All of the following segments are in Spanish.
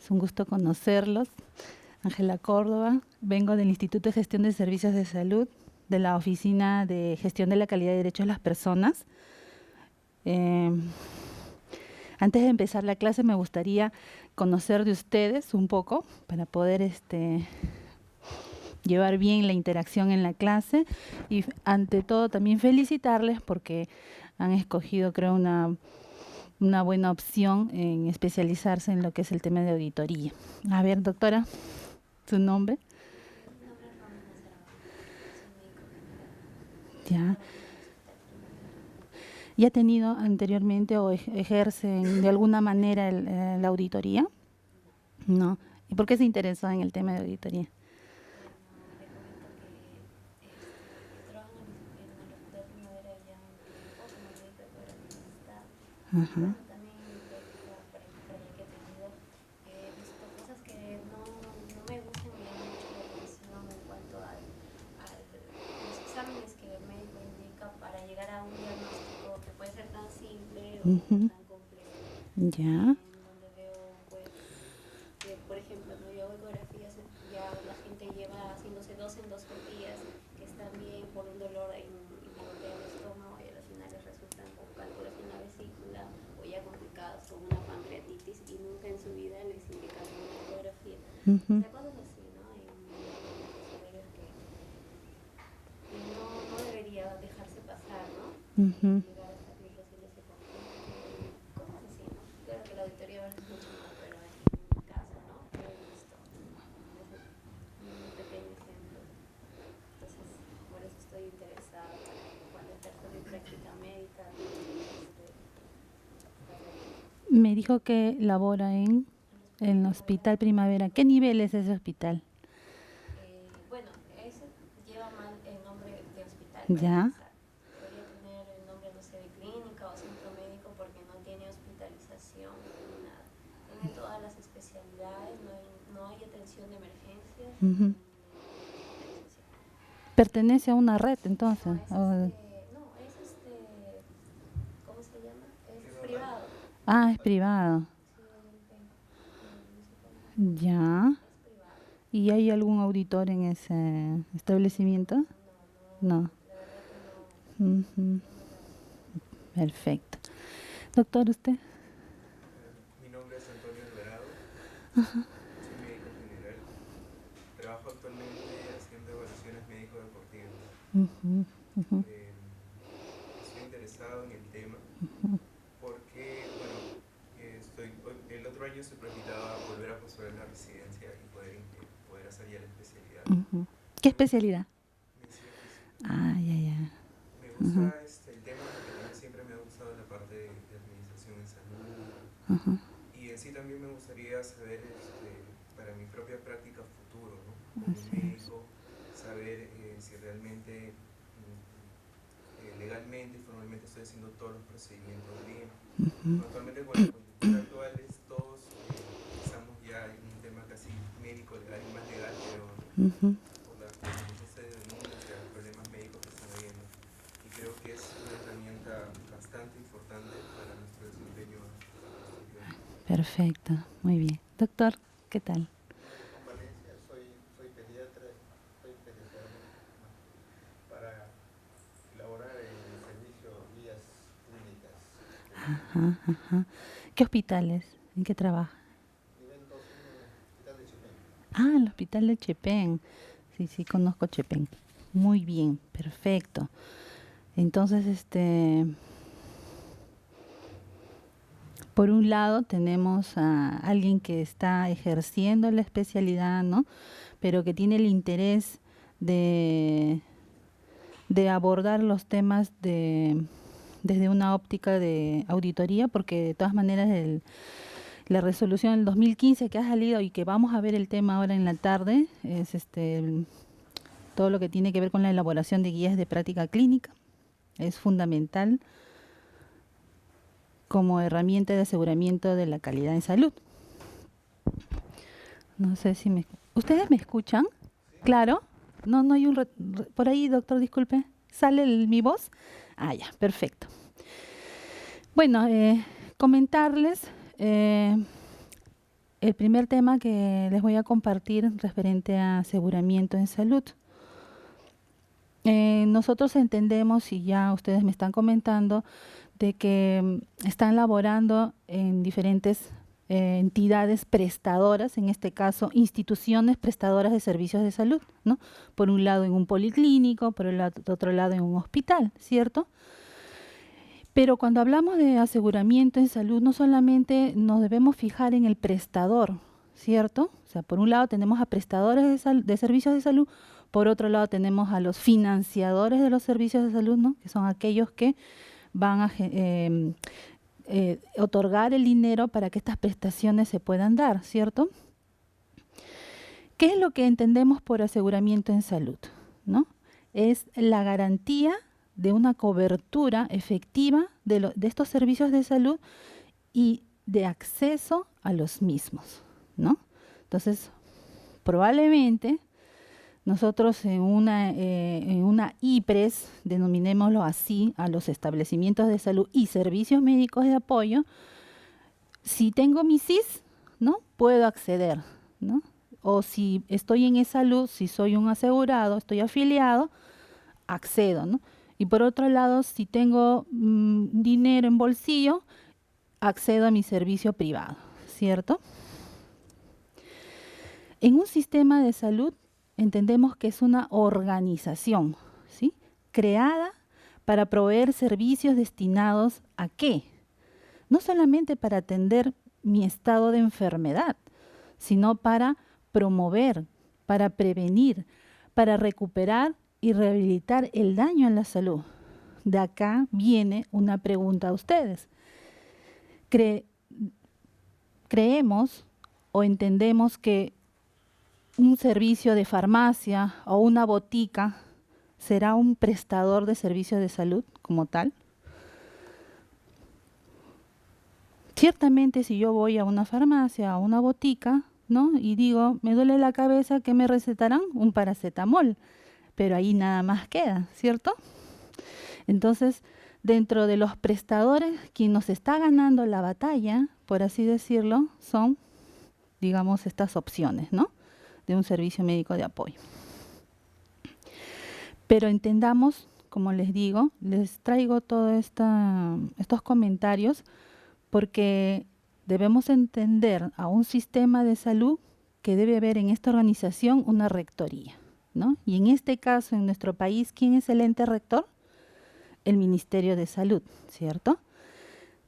Es un gusto conocerlos. Ángela Córdoba, vengo del Instituto de Gestión de Servicios de Salud, de la Oficina de Gestión de la Calidad de Derechos de las Personas. Antes de empezar la clase me gustaría conocer de ustedes un poco para poder llevar bien la interacción en la clase y ante todo también felicitarles porque han escogido, creo, una buena opción en especializarse en lo que es el tema de auditoría. A ver, doctora, ¿su nombre? Mi nombre es Romina Cervantes, soy médico general. Ya. Trabajo en el Hospital Primavera. ¿Ya ha tenido anteriormente o ejercen de alguna manera la auditoría? No. No. ¿Y por qué se interesó en el tema de auditoría? Bueno, le comento que yo trabajo en el Hospital Primavera ya un tiempo como médico ecografista. Y Ajá. bueno, también en mi práctica ya que he tenido, he visto cosas que no me gustan, me llaman mucho la atención en cuanto a los exámenes que el médico indica para llegar a un diagnóstico que puede ser tan simple o Ujú. tan complejo. Ya. En donde veo pues que, por ejemplo, no, yo hago ecografías, ya la gente lleva haciéndose 2 endoscopías que están bien por un dolor en la botella del estómago y al final les resultan con cálculos en la vesícula o ya complicados con una pancreatitis y nunca en su vida les indican una ecografía. O Ujú. sea, cosas así, ¿no? En donde considero que no debería dejarse pasar, ¿no? Ujú. Llegar a salir recién ese conflicto y cosas así, ¿no? Claro que la auditoría a veces es mucho más, pero en mi caso, ¿no? Yo he visto desde un pequeño ejemplo. Entonces, por eso estoy interesada para cuando ejerza mi práctica médica, hacerlo. Me dijo que labora en El el Hospital Hospital Primavera. ¿Qué Primavera. nivel es ese hospital? Bueno, ese lleva mal el nombre de hospital para Ya. empezar. Debería tener el nombre, no sé, de clínica o centro médico porque no tiene hospitalización ni nada. Tiene todas las especialidades, no hay atención de emergencias Ujú. ni hospitalización. Pertenece a una red, No, entonces. ¿cómo se llama? Es privado. Ah, es privado. Sí, hay un PEN, municipalmente. Ya. Es privado. ¿Y hay algún auditor en ese establecimiento? No. La verdad que Ujú. no me da. Perfecto. Doctor, ¿usted? Mi nombre es Antonio Alvarado, soy médico general. Trabajo actualmente haciendo evaluaciones médico-deportivas. Ujú, ujú, Estoy interesado en el tema porque, bueno, el otro año se proyectaba volver a postular la residencia y poder hacer ya la especialidad. ujú. ¿Qué especialidad? Medicina física. Ah, ya, ya. Me Ujú, gusta el tema porque también siempre me ha gustado la parte de administración en salud. ujú, Y en sí también me gustaría saber, para mi propia práctica futuro, ¿no? Como así es. médico, saber si realmente, legalmente y formalmente estoy haciendo todos los procedimientos bien. Ujú, Actualmente con la coyuntura actual todos estamos ya en un tema casi médico, legal y más legal, creo, ¿no? ujú. Por las múltiples denuncias, problemas médicos que están habiendo. Y creo que es una herramienta bastante importante para nuestro desempeño posterior. Perfecto, muy bien. Doctor, ¿qué tal? Con Valencia, soy pediatra, soy especializado para elaborar el servicio guías clínicas de emergencia. Ajá, ajá. ¿Qué hospitales? ¿En qué trabaja? Nivel 2-1, Hospital de Chipén. Ah, el hospital de Chepén. Sí, sí, conozco Chepén. Muy bien, perfecto. Entonces, por un lado tenemos a alguien que está ejerciendo la especialidad, ¿no? Pero que tiene el interés de, de abordar los temas desde una óptica de auditoría, porque de todas maneras la resolución del 2015 que ha salido y que vamos a ver el tema ahora en la tarde es todo lo que tiene que ver con la elaboración de guías de práctica clínica. Es fundamental como herramienta de aseguramiento de la calidad en salud. No sé si ¿Ustedes me escuchan? ¿Sí? Claro. No hay por ahí, doctor, disculpe. ¿Sale mi voz? Ah, ya, perfecto. Bueno, comentarles, el primer tema que les voy a compartir referente a aseguramiento en salud. Nosotros entendemos, y ya ustedes me están comentando, de que están laborando en diferentes entidades prestadoras, en este caso instituciones prestadoras de servicios de salud, ¿no? Por un lado en un policlínico, por el otro lado en un hospital, ¿cierto? Pero cuando hablamos de aseguramiento en salud, no solamente nos debemos fijar en el prestador, ¿cierto? O sea, por un lado tenemos a prestadores de servicios de salud, por otro lado tenemos a los financiadores de los servicios de salud, ¿no? Que son aquellos que van a otorgar el dinero para que estas prestaciones se puedan dar, ¿cierto? ¿Qué es lo que entendemos por aseguramiento en salud? ¿No? Es la garantía de una cobertura efectiva de estos servicios de salud y de acceso a los mismos, ¿no? Entonces, probablemente nosotros en una IPRES, denominémoslo así, a los establecimientos de salud y servicios médicos de apoyo, si tengo mi CIS, ¿no? Puedo acceder, ¿no? O si estoy en e-salud, si soy un asegurado, estoy afiliado, accedo, ¿no? Y por otro lado, si tengo dinero en bolsillo, accedo a mi servicio privado, ¿cierto? En un sistema de salud entendemos que es una organización, ¿sí? Creada para proveer servicios destinados ¿a qué? No solamente para atender mi estado de enfermedad, sino para promover, para prevenir, para recuperar y rehabilitar el daño en la salud. De acá viene una pregunta a ustedes. ¿Creemos o entendemos que un servicio de farmacia o una botica será un prestador de servicios de salud como tal? Ciertamente, si yo voy a una farmacia o una botica, ¿no? Y digo, me duele la cabeza, ¿qué me recetarán? Un paracetamol, pero ahí nada más queda, ¿cierto? Entonces, dentro de los prestadores, quien nos está ganando la batalla, por así decirlo, son, digamos, estas opciones, ¿no? De un servicio médico de apoyo. Pero entendamos, como les digo, les traigo todos estos comentarios porque debemos entender a un sistema de salud que debe haber en esta organización una rectoría, ¿no? Y en este caso, en nuestro país, ¿quién es el ente rector? El Ministerio de Salud, ¿cierto?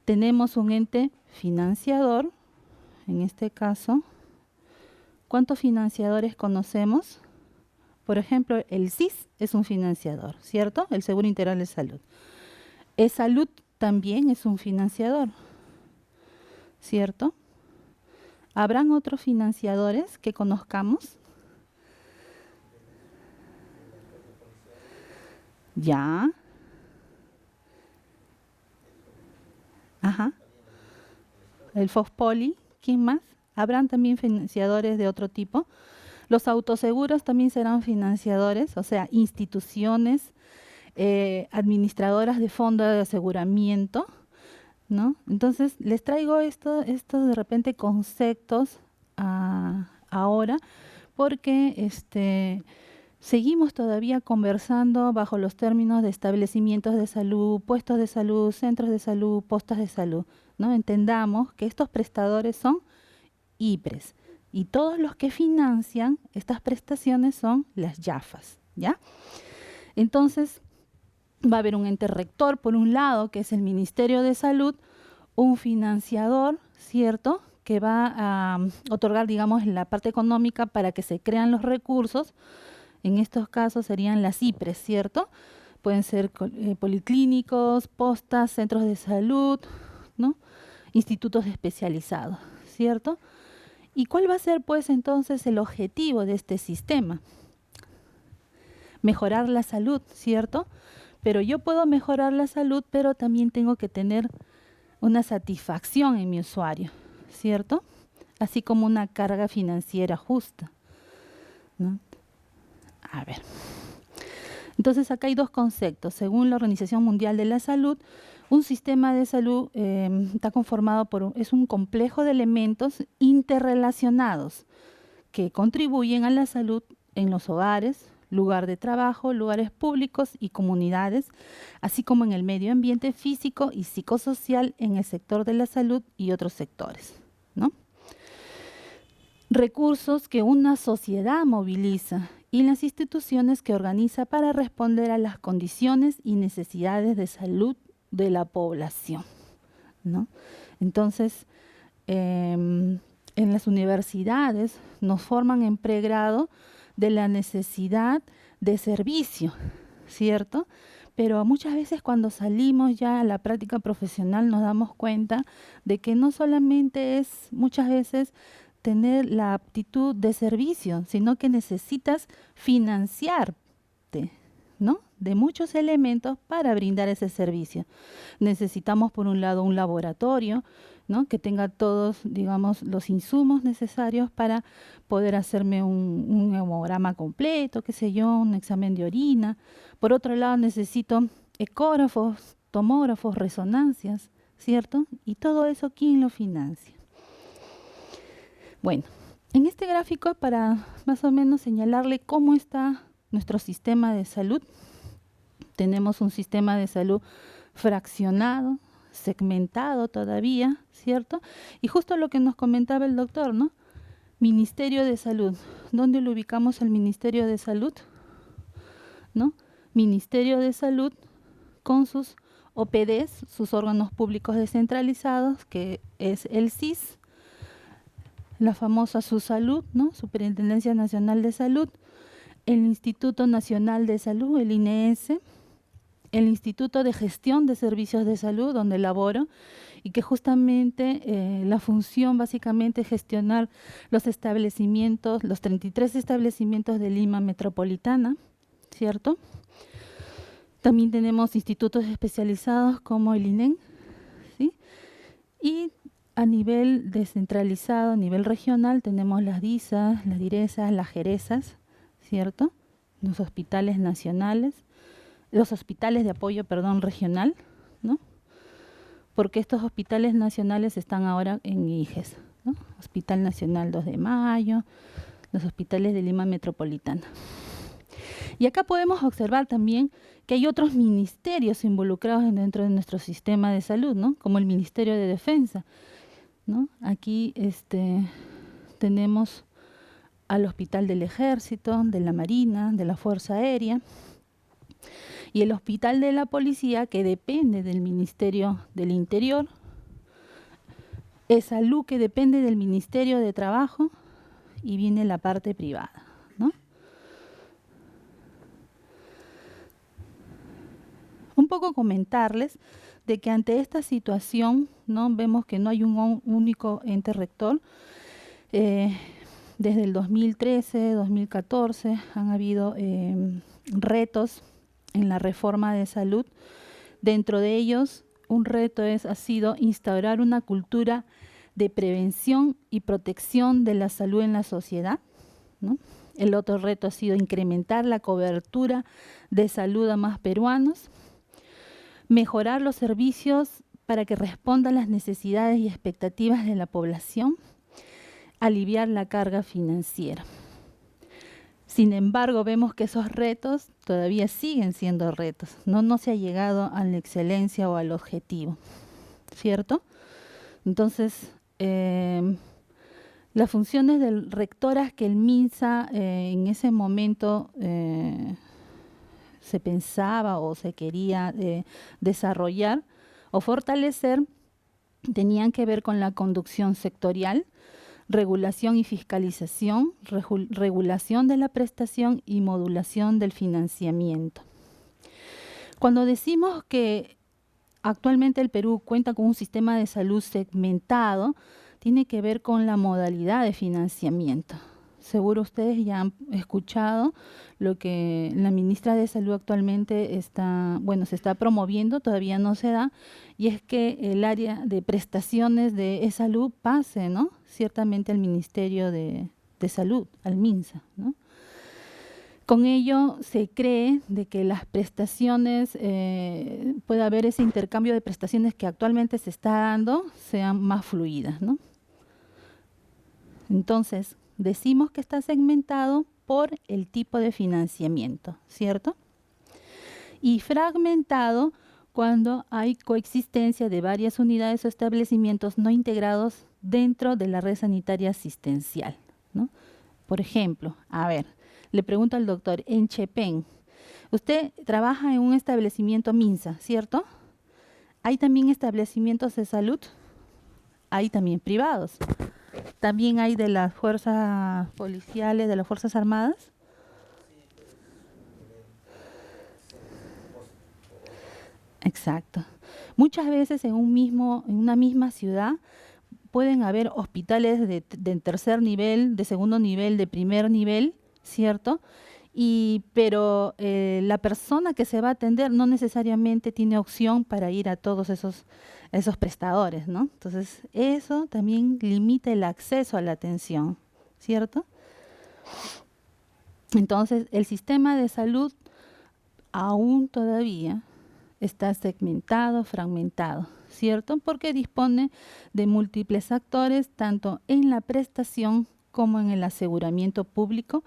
Tenemos un ente financiador, en este caso. ¿Cuántos financiadores conocemos? Por ejemplo, el CIS es un financiador, ¿cierto? El Seguro Integral de Salud. E-Salud también es un financiador, ¿cierto? ¿Habrán otros financiadores que conozcamos? Ya. Ajá. El Fospoli, ¿quién más? ¿Habrán también financiadores de otro tipo? Los autoseguros también serán financiadores, o sea, instituciones administradoras de fondos de aseguramiento, ¿no? Entonces, les traigo estos de repente conceptos ahora porque seguimos todavía conversando bajo los términos de establecimientos de salud, puestos de salud, centros de salud, postas de salud, ¿no? Entendamos que estos prestadores son IPRES y todos los que financian estas prestaciones son las YAFAs, ¿ya? Entonces, va a haber un ente rector, por un lado, que es el Ministerio de Salud, un financiador, ¿cierto?, que va a otorgar, digamos, la parte económica para que se crean los recursos. En estos casos serían las IPRES, ¿cierto? Pueden ser policlínicos, postas, centros de salud, ¿no? Institutos especializados, ¿cierto? ¿Y cuál va a ser, pues, entonces el objetivo de este sistema? Mejorar la salud, ¿cierto? Pero yo puedo mejorar la salud, pero también tengo que tener una satisfacción en mi usuario, ¿cierto? Así como una carga financiera justa, ¿no? A ver. Entonces, acá hay dos conceptos. Según la Organización Mundial de la Salud, Un sistema de salud está conformado es un complejo de elementos interrelacionados que contribuyen a la salud en los hogares, lugar de trabajo, lugares públicos y comunidades, así como en el medio ambiente físico y psicosocial en el sector de la salud y otros sectores, ¿no? Recursos que una sociedad moviliza y las instituciones que organiza para responder a las condiciones y necesidades de salud de la población, ¿no? Entonces, en las universidades nos forman en pregrado de la necesidad de servicio, ¿cierto? Pero muchas veces cuando salimos ya a la práctica profesional nos damos cuenta de que no solamente es muchas veces tener la aptitud de servicio, sino que necesitas financiarte, ¿no? De muchos elementos para brindar ese servicio. Necesitamos, por un lado, un laboratorio, ¿no? Que tenga todos, digamos, los insumos necesarios para poder hacerme un hemograma completo, qué sé yo, un examen de orina. Por otro lado, necesito ecógrafos, tomógrafos, resonancias, ¿cierto? Y todo eso, ¿quién lo financia? Bueno, en este gráfico, para más o menos señalarle cómo está nuestro sistema de salud, tenemos un sistema de salud fraccionado, segmentado todavía, ¿cierto? Y justo lo que nos comentaba el doctor, ¿no? Ministerio de Salud. ¿Dónde lo ubicamos el Ministerio de Salud? ¿No? Ministerio de Salud con sus OPDs, sus órganos públicos descentralizados, que es el SIS, la famosa SUSALUD, ¿no? Superintendencia Nacional de Salud, el Instituto Nacional de Salud, el INES, el Instituto de Gestión de Servicios de Salud, donde laboro, y que justamente la función básicamente es gestionar los establecimientos, los 33 establecimientos de Lima metropolitana, ¿cierto? También tenemos institutos especializados como el INEN, ¿sí? Y a nivel descentralizado, a nivel regional, tenemos las DISAS, las DIRESAS, las JERESAS, ¿cierto? Los hospitales nacionales, los hospitales de apoyo, regional, ¿no? Porque estos hospitales nacionales están ahora en IGES, ¿no? Hospital Nacional 2 de Mayo, los hospitales de Lima metropolitana. Y acá podemos observar también que hay otros ministerios involucrados dentro de nuestro sistema de salud, ¿no? Como el Ministerio de Defensa, ¿no? Aquí tenemos al Hospital del Ejército, de la Marina, de la Fuerza Aérea, y el Hospital de la Policía, que depende del Ministerio del Interior, Salud, que depende del Ministerio de Trabajo, y viene la parte privada, ¿no? Un poco comentarles de que ante esta situación, ¿no? Vemos que no hay un único ente rector. Desde el 2013, 2014 han habido retos en la reforma de salud. Dentro de ellos, un reto ha sido instaurar una cultura de prevención y protección de la salud en la sociedad, ¿no? El otro reto ha sido incrementar la cobertura de salud a más peruanos, mejorar los servicios para que respondan a las necesidades y expectativas de la población, aliviar la carga financiera. Sin embargo, vemos que esos retos todavía siguen siendo retos. No se ha llegado a la excelencia o al objetivo, ¿cierto? Entonces, las funciones del rectoras que el MINSA en ese momento se pensaba o se quería desarrollar o fortalecer tenían que ver con la conducción sectorial, regulación y fiscalización, regulación de la prestación y modulación del financiamiento. Cuando decimos que actualmente el Perú cuenta con un sistema de salud segmentado, tiene que ver con la modalidad de financiamiento. Seguro ustedes ya han escuchado lo que la ministra de Salud actualmente se está promoviendo, todavía no se da, y es que el área de prestaciones de salud pase, ¿no? Ciertamente al Ministerio de Salud, al MINSA, ¿no? Con ello se cree de que las prestaciones, puede haber ese intercambio de prestaciones que actualmente se está dando, sean más fluidas, ¿no? Entonces, decimos que está segmentado por el tipo de financiamiento, ¿cierto? Y fragmentado cuando hay coexistencia de varias unidades o establecimientos no integrados dentro de la red sanitaria asistencial, ¿no? Por ejemplo, a ver, le pregunto al doctor, en Chepén, usted trabaja en un establecimiento MINSA, ¿cierto? ¿Hay también establecimientos de salud? Hay también privados. ¿También hay de las fuerzas policiales, de las Fuerzas Armadas? Exacto. Muchas veces en una misma ciudad pueden haber hospitales de tercer nivel, de segundo nivel, de primer nivel, ¿cierto? Pero la persona que se va a atender no necesariamente tiene opción para ir a todos esos prestadores, ¿no? Entonces, eso también limita el acceso a la atención, ¿cierto? Entonces, el sistema de salud aún todavía está segmentado, fragmentado, ¿cierto? Porque dispone de múltiples actores, tanto en la prestación como en el aseguramiento público,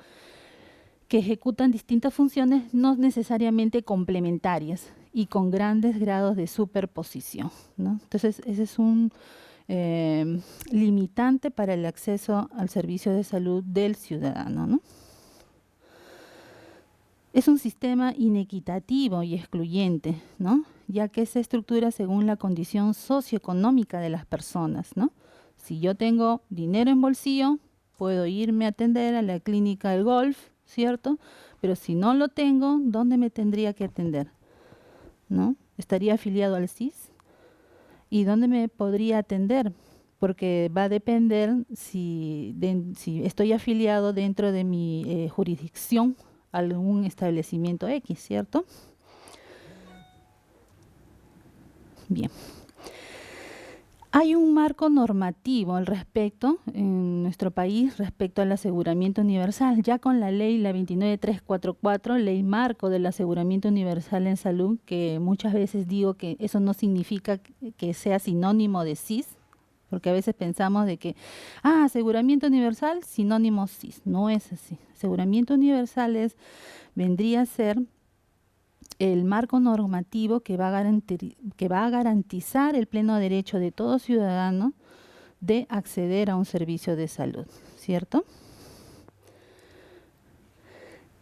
que ejecutan distintas funciones no necesariamente complementarias y con grandes grados de superposición, ¿no? Entonces, ese es un limitante para el acceso al servicio de salud del ciudadano, ¿no? Es un sistema inequitativo y excluyente, ¿no? Ya que se estructura según la condición socioeconómica de las personas, ¿no? Si yo tengo dinero en bolsillo, puedo irme a atender a la clínica del Golf, ¿cierto? Pero si no lo tengo, ¿dónde me tendría que atender? ¿No? ¿Estaría afiliado al CIS? ¿Y dónde me podría atender? Porque va a depender si estoy afiliado dentro de mi jurisdicción a algún establecimiento X, ¿cierto? Bien. Hay un marco normativo al respecto en nuestro país respecto al aseguramiento universal, ya con la ley, la 29344, ley marco del aseguramiento universal en salud, que muchas veces digo que eso no significa que sea sinónimo de CIS, porque a veces pensamos de que, aseguramiento universal, sinónimo CIS. No es así. Aseguramiento universal vendría a ser el marco normativo que va a garantizar el pleno derecho de todo ciudadano de acceder a un servicio de salud, ¿cierto?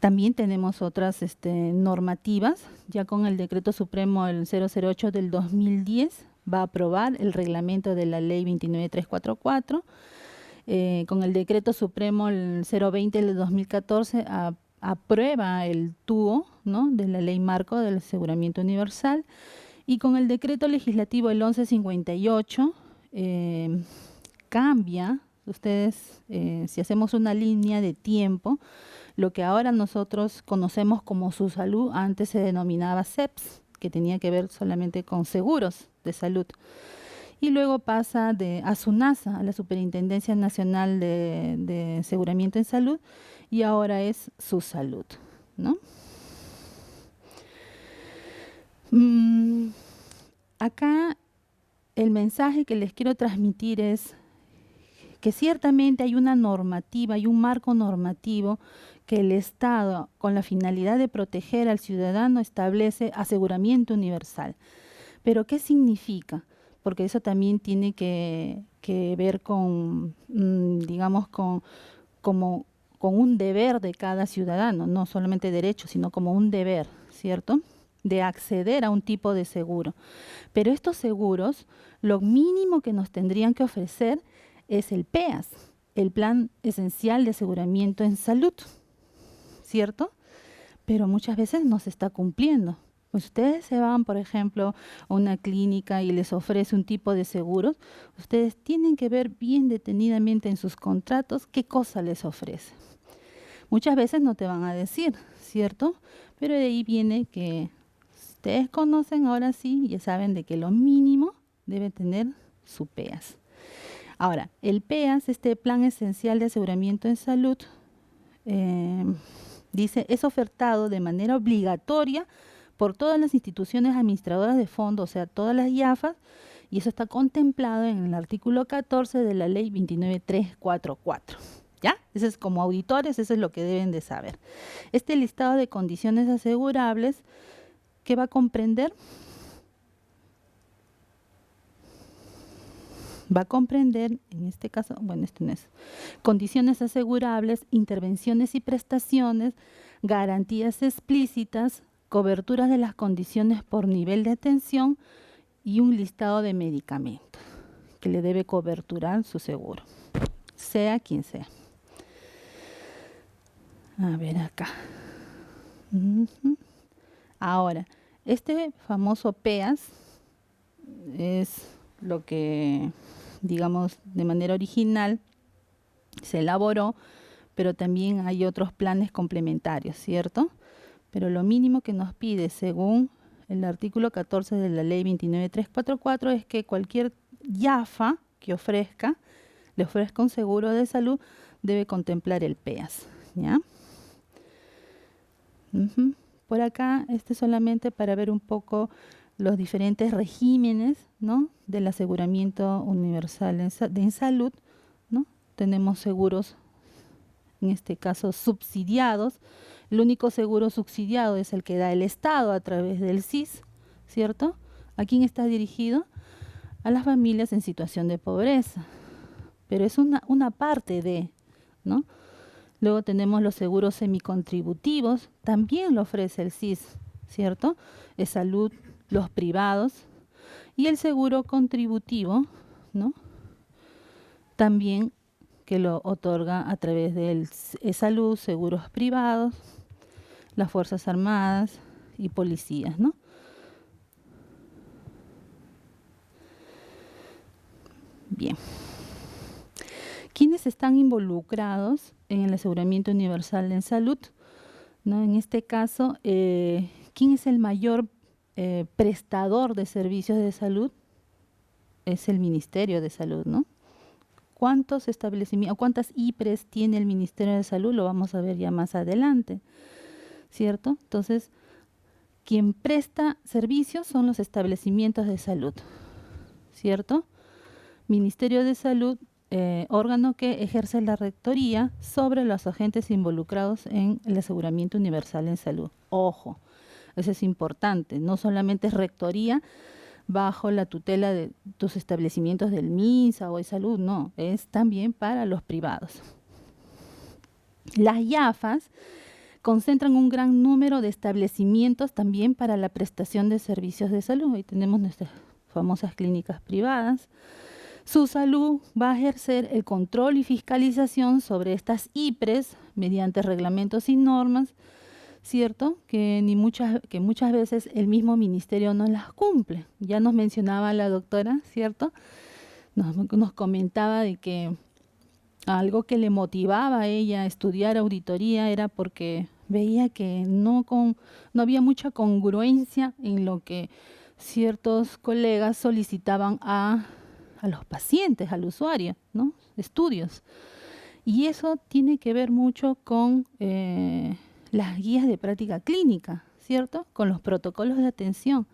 También tenemos otras normativas, ya con el Decreto Supremo el 008 del 2010, va a aprobar el reglamento de la Ley 29344, con el Decreto Supremo el 020 del 2014, aprueba el TUO, ¿no?, de la Ley Marco del Aseguramiento Universal, y con el Decreto Legislativo el 1158 cambia, ustedes, si hacemos una línea de tiempo, lo que ahora nosotros conocemos como Su Salud, antes se denominaba SEPS, que tenía que ver solamente con seguros de salud. Y luego pasa a SUNASA, a la Superintendencia Nacional de Aseguramiento en Salud, y ahora es Su Salud, ¿no? Acá el mensaje que les quiero transmitir es que ciertamente hay una normativa, hay un marco normativo que el Estado, con la finalidad de proteger al ciudadano, establece aseguramiento universal. ¿Pero qué significa? Porque eso también tiene que ver con, digamos, con un deber de cada ciudadano, no solamente derecho, sino como un deber, ¿cierto?, de acceder a un tipo de seguro. Pero estos seguros, lo mínimo que nos tendrían que ofrecer es el PEAS, el Plan Esencial de Aseguramiento en Salud, ¿cierto? Pero muchas veces no se está cumpliendo. Ustedes se van, por ejemplo, a una clínica y les ofrece un tipo de seguros, ustedes tienen que ver bien detenidamente en sus contratos qué cosa les ofrece. Muchas veces no te van a decir, ¿cierto? Pero de ahí viene que ustedes conocen ahora sí, ya saben de que lo mínimo debe tener su PEAS. Ahora, el PEAS, este Plan Esencial de Aseguramiento en Salud, Dice, es ofertado de manera obligatoria por todas las instituciones administradoras de fondos, o sea, todas las IAFAs, y eso está contemplado en el artículo 14 de la ley 29344. ¿Ya? Eso es como auditores, eso es lo que deben de saber. Este listado de condiciones asegurables, ¿qué va a comprender? Va a comprender, en este caso, bueno, esto no es, condiciones asegurables, intervenciones y prestaciones, garantías explícitas, coberturas de las condiciones por nivel de atención y un listado de medicamentos que le debe coberturar su seguro, sea quien sea. A ver acá. Ahora, este famoso PEAS es lo que, digamos, de manera original se elaboró, pero también hay otros planes complementarios, ¿cierto? Pero lo mínimo que nos pide, según el artículo 14 de la ley 29344, es que cualquier IAFA que le ofrezca un seguro de salud, debe contemplar el PEAS, ¿ya? Por acá, este es solamente para ver un poco los diferentes regímenes, ¿no?, del aseguramiento universal en salud, ¿no? Tenemos seguros, en este caso subsidiados. El único seguro subsidiado es el que da el Estado a través del SIS, ¿cierto? ¿A quién está dirigido? A las familias en situación de pobreza, pero es una parte de, ¿no? Luego tenemos los seguros semicontributivos, también lo ofrece el SIS, ¿cierto? Es salud, los privados, y el seguro contributivo, ¿no?, también que lo otorga a través del salud, seguros privados, las Fuerzas Armadas y policías, ¿no? Bien. ¿Quiénes están involucrados en el aseguramiento universal en salud? ¿No? En este caso, ¿quién es el mayor prestador de servicios de salud? Es el Ministerio de Salud, ¿no? ¿Cuántos establecimientos, cuántas IPRES tiene el Ministerio de Salud? Lo vamos a ver ya más adelante, ¿cierto? Entonces, quien presta servicios son los establecimientos de salud, ¿cierto? Ministerio de Salud, órgano que ejerce la rectoría sobre los agentes involucrados en el aseguramiento universal en salud. Ojo, eso es importante, no solamente es rectoría bajo la tutela de tus establecimientos del MINSA o de salud, no, es también para los privados. Las IAFAs concentran un gran número de establecimientos también para la prestación de servicios de salud. Ahí tenemos nuestras famosas clínicas privadas. Su salud va a ejercer el control y fiscalización sobre estas IPRES mediante reglamentos y normas, ¿cierto? Que muchas veces el mismo ministerio no las cumple. Ya nos mencionaba la doctora, ¿cierto? Nos comentaba de que algo que le motivaba a ella a estudiar auditoría era porque veía que no había mucha congruencia en lo que ciertos colegas solicitaban a los pacientes, al usuario, ¿no? Estudios. Y eso tiene que ver mucho con las guías de práctica clínica, ¿cierto? Con los protocolos de atención.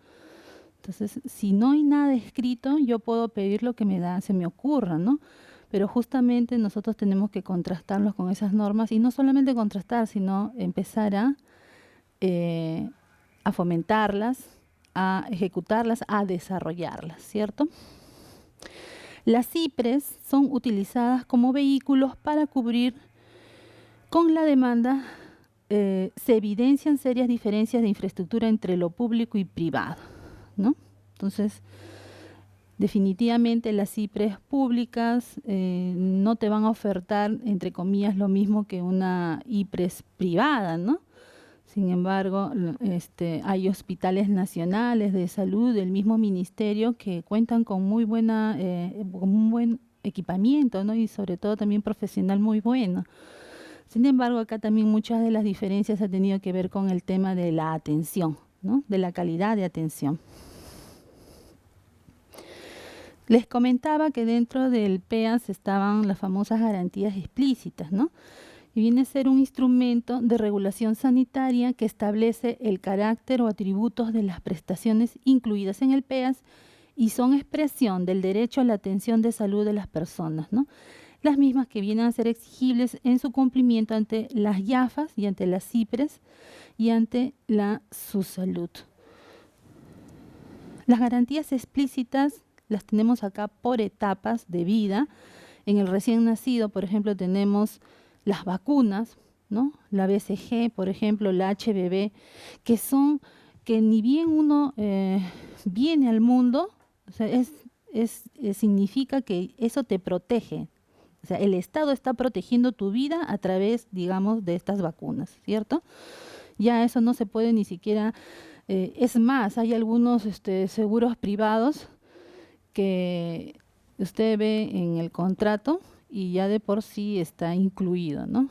Entonces, si no hay nada escrito, yo puedo pedir lo que se me ocurra, ¿no? Pero justamente nosotros tenemos que contrastarlos con esas normas, y no solamente contrastar, sino empezar a fomentarlas, a ejecutarlas, a desarrollarlas, ¿cierto? Las IPRES son utilizadas como vehículos para cubrir con la demanda. Se evidencian serias diferencias de infraestructura entre lo público y privado, ¿no? Entonces, definitivamente las IPRES públicas no te van a ofertar, entre comillas, lo mismo que una IPRES privada, ¿no? Sin embargo, hay hospitales nacionales de salud del mismo ministerio que cuentan con con un buen equipamiento, ¿no? Y sobre todo también profesional muy bueno. Sin embargo, acá también muchas de las diferencias han tenido que ver con el tema de la atención, ¿no? De la calidad de atención. Les comentaba que dentro del PEAS estaban las famosas garantías explícitas, ¿no? y viene a ser un instrumento de regulación sanitaria que establece el carácter o atributos de las prestaciones incluidas en el PEAS y son expresión del derecho a la atención de salud de las personas, ¿no? Las mismas que vienen a ser exigibles en su cumplimiento ante las IAFAS y ante las CIPRES y ante la SUSalud. Las garantías explícitas las tenemos acá por etapas de vida. En el recién nacido, por ejemplo, tenemos las vacunas, ¿no? La BCG, por ejemplo, la HBV, que ni bien uno viene al mundo, o sea, significa que eso te protege. O sea, el Estado está protegiendo tu vida a través, digamos, de estas vacunas, ¿cierto? Ya eso no se puede ni siquiera... es más, hay algunos seguros privados que usted ve en el contrato y ya de por sí está incluido, ¿no?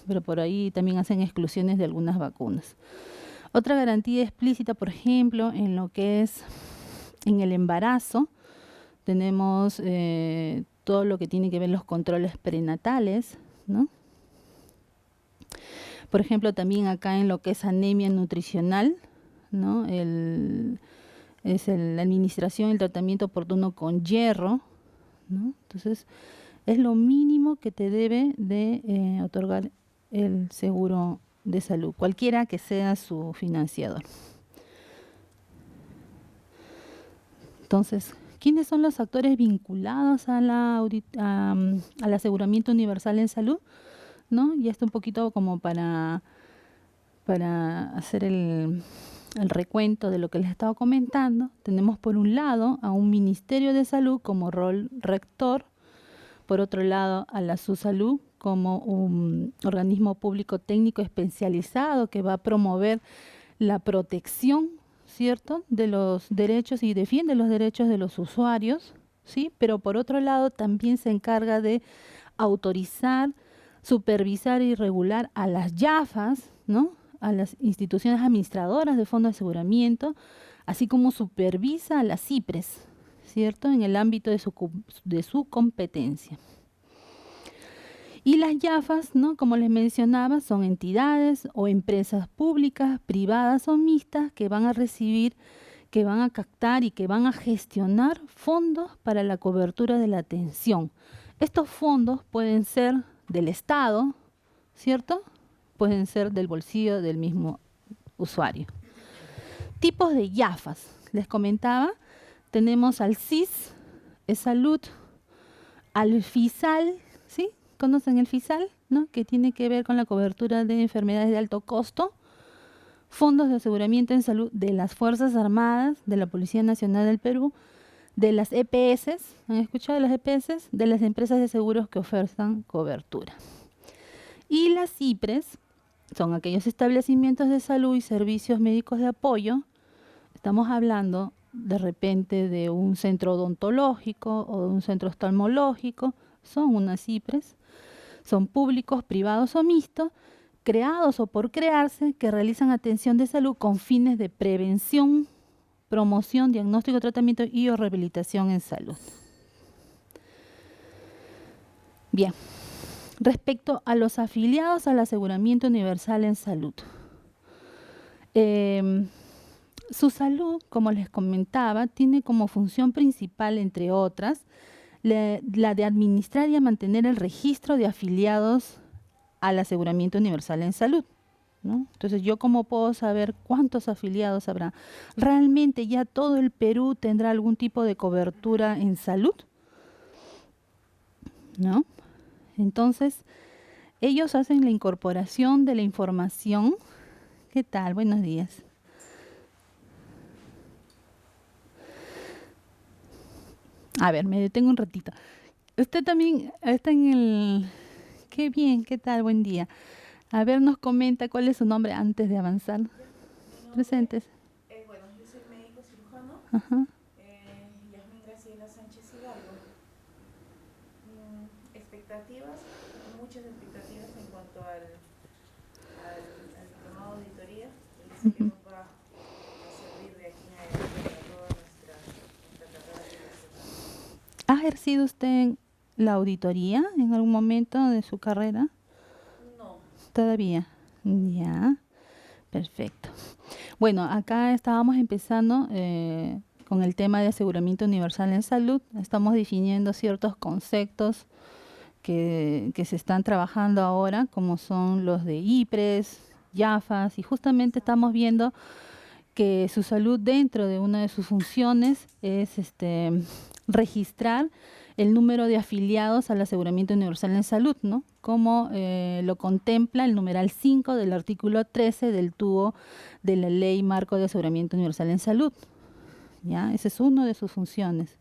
Pero por ahí también hacen exclusiones de algunas vacunas. Otra garantía explícita, por ejemplo, en lo que es en el embarazo, tenemos todo lo que tiene que ver los controles prenatales, ¿no? Por ejemplo, también acá en lo que es anemia nutricional, ¿no? La administración y el tratamiento oportuno con hierro, ¿no? Entonces, es lo mínimo que te debe de otorgar el seguro de salud, cualquiera que sea su financiador. Entonces, ¿quiénes son los actores vinculados al aseguramiento universal en salud? ¿No? Y esto un poquito como para hacer el recuento de lo que les he estado comentando. Tenemos por un lado a un Ministerio de Salud como rol rector, por otro lado a la SUSalud como un organismo público técnico especializado que va a promover la protección, ¿cierto?, de los derechos y defiende los derechos de los usuarios, ¿sí? Pero por otro lado también se encarga de autorizar, supervisar y regular a las IAFAS, ¿no?, a las instituciones administradoras de fondos de aseguramiento, así como supervisa a las CIPRES, ¿cierto?, en el ámbito de su competencia. Y las IAFAS, ¿no?, como les mencionaba, son entidades o empresas públicas, privadas o mixtas que van a recibir, que van a captar y que van a gestionar fondos para la cobertura de la atención. Estos fondos pueden ser del Estado, ¿cierto?, pueden ser del bolsillo del mismo usuario. Tipos de IAFAS. Les comentaba, tenemos al CIS, salud, al FISAL, ¿sí? ¿Conocen el FISAL? ¿No? Que tiene que ver con la cobertura de enfermedades de alto costo. Fondos de aseguramiento en salud de las Fuerzas Armadas, de la Policía Nacional del Perú, de las EPS, ¿han escuchado de las EPS? De las empresas de seguros que ofertan cobertura. Y las CIPRES son aquellos establecimientos de salud y servicios médicos de apoyo. Estamos hablando de repente de un centro odontológico o de un centro oftalmológico, son unas CIPRES, son públicos, privados o mixtos, creados o por crearse, que realizan atención de salud con fines de prevención, promoción, diagnóstico, tratamiento y o rehabilitación en salud. Bien, respecto a los afiliados al aseguramiento universal en salud. SUSalud, como les comentaba, tiene como función principal, entre otras, la de administrar y mantener el registro de afiliados al aseguramiento universal en salud, ¿no? Entonces, ¿yo cómo puedo saber cuántos afiliados habrá? ¿Realmente ya todo el Perú tendrá algún tipo de cobertura en salud? ¿No? Entonces, ellos hacen la incorporación de la información. ¿Qué tal? Buenos días. A ver, me detengo un ratito. Usted también está en el... Qué bien, ¿qué tal? Buen día. A ver, nos comenta cuál es su nombre antes de avanzar. Presentes. Bueno, yo soy médico cirujano. Ajá. Yasmín Graciela Sánchez Hidalgo. Expectativas, muchas expectativas en cuanto al diplomado de auditoría. Que nos va a servir de aquí en adelante para toda nuestra carrera profesional. ¿Ha ejercido usted la auditoría en algún momento de su carrera? Todavía. Ya. Perfecto. Bueno, acá estábamos empezando con el tema de aseguramiento universal en salud. Estamos definiendo ciertos conceptos que se están trabajando ahora, como son los de IPRES, YAFAS, y justamente estamos viendo que su salud, dentro de una de sus funciones, es registrar el número de afiliados al aseguramiento universal en salud, ¿no? Como lo contempla el numeral 5 del artículo 13 del TUO de la Ley Marco de Aseguramiento Universal en Salud. ¿Ya? Esa es una de sus funciones.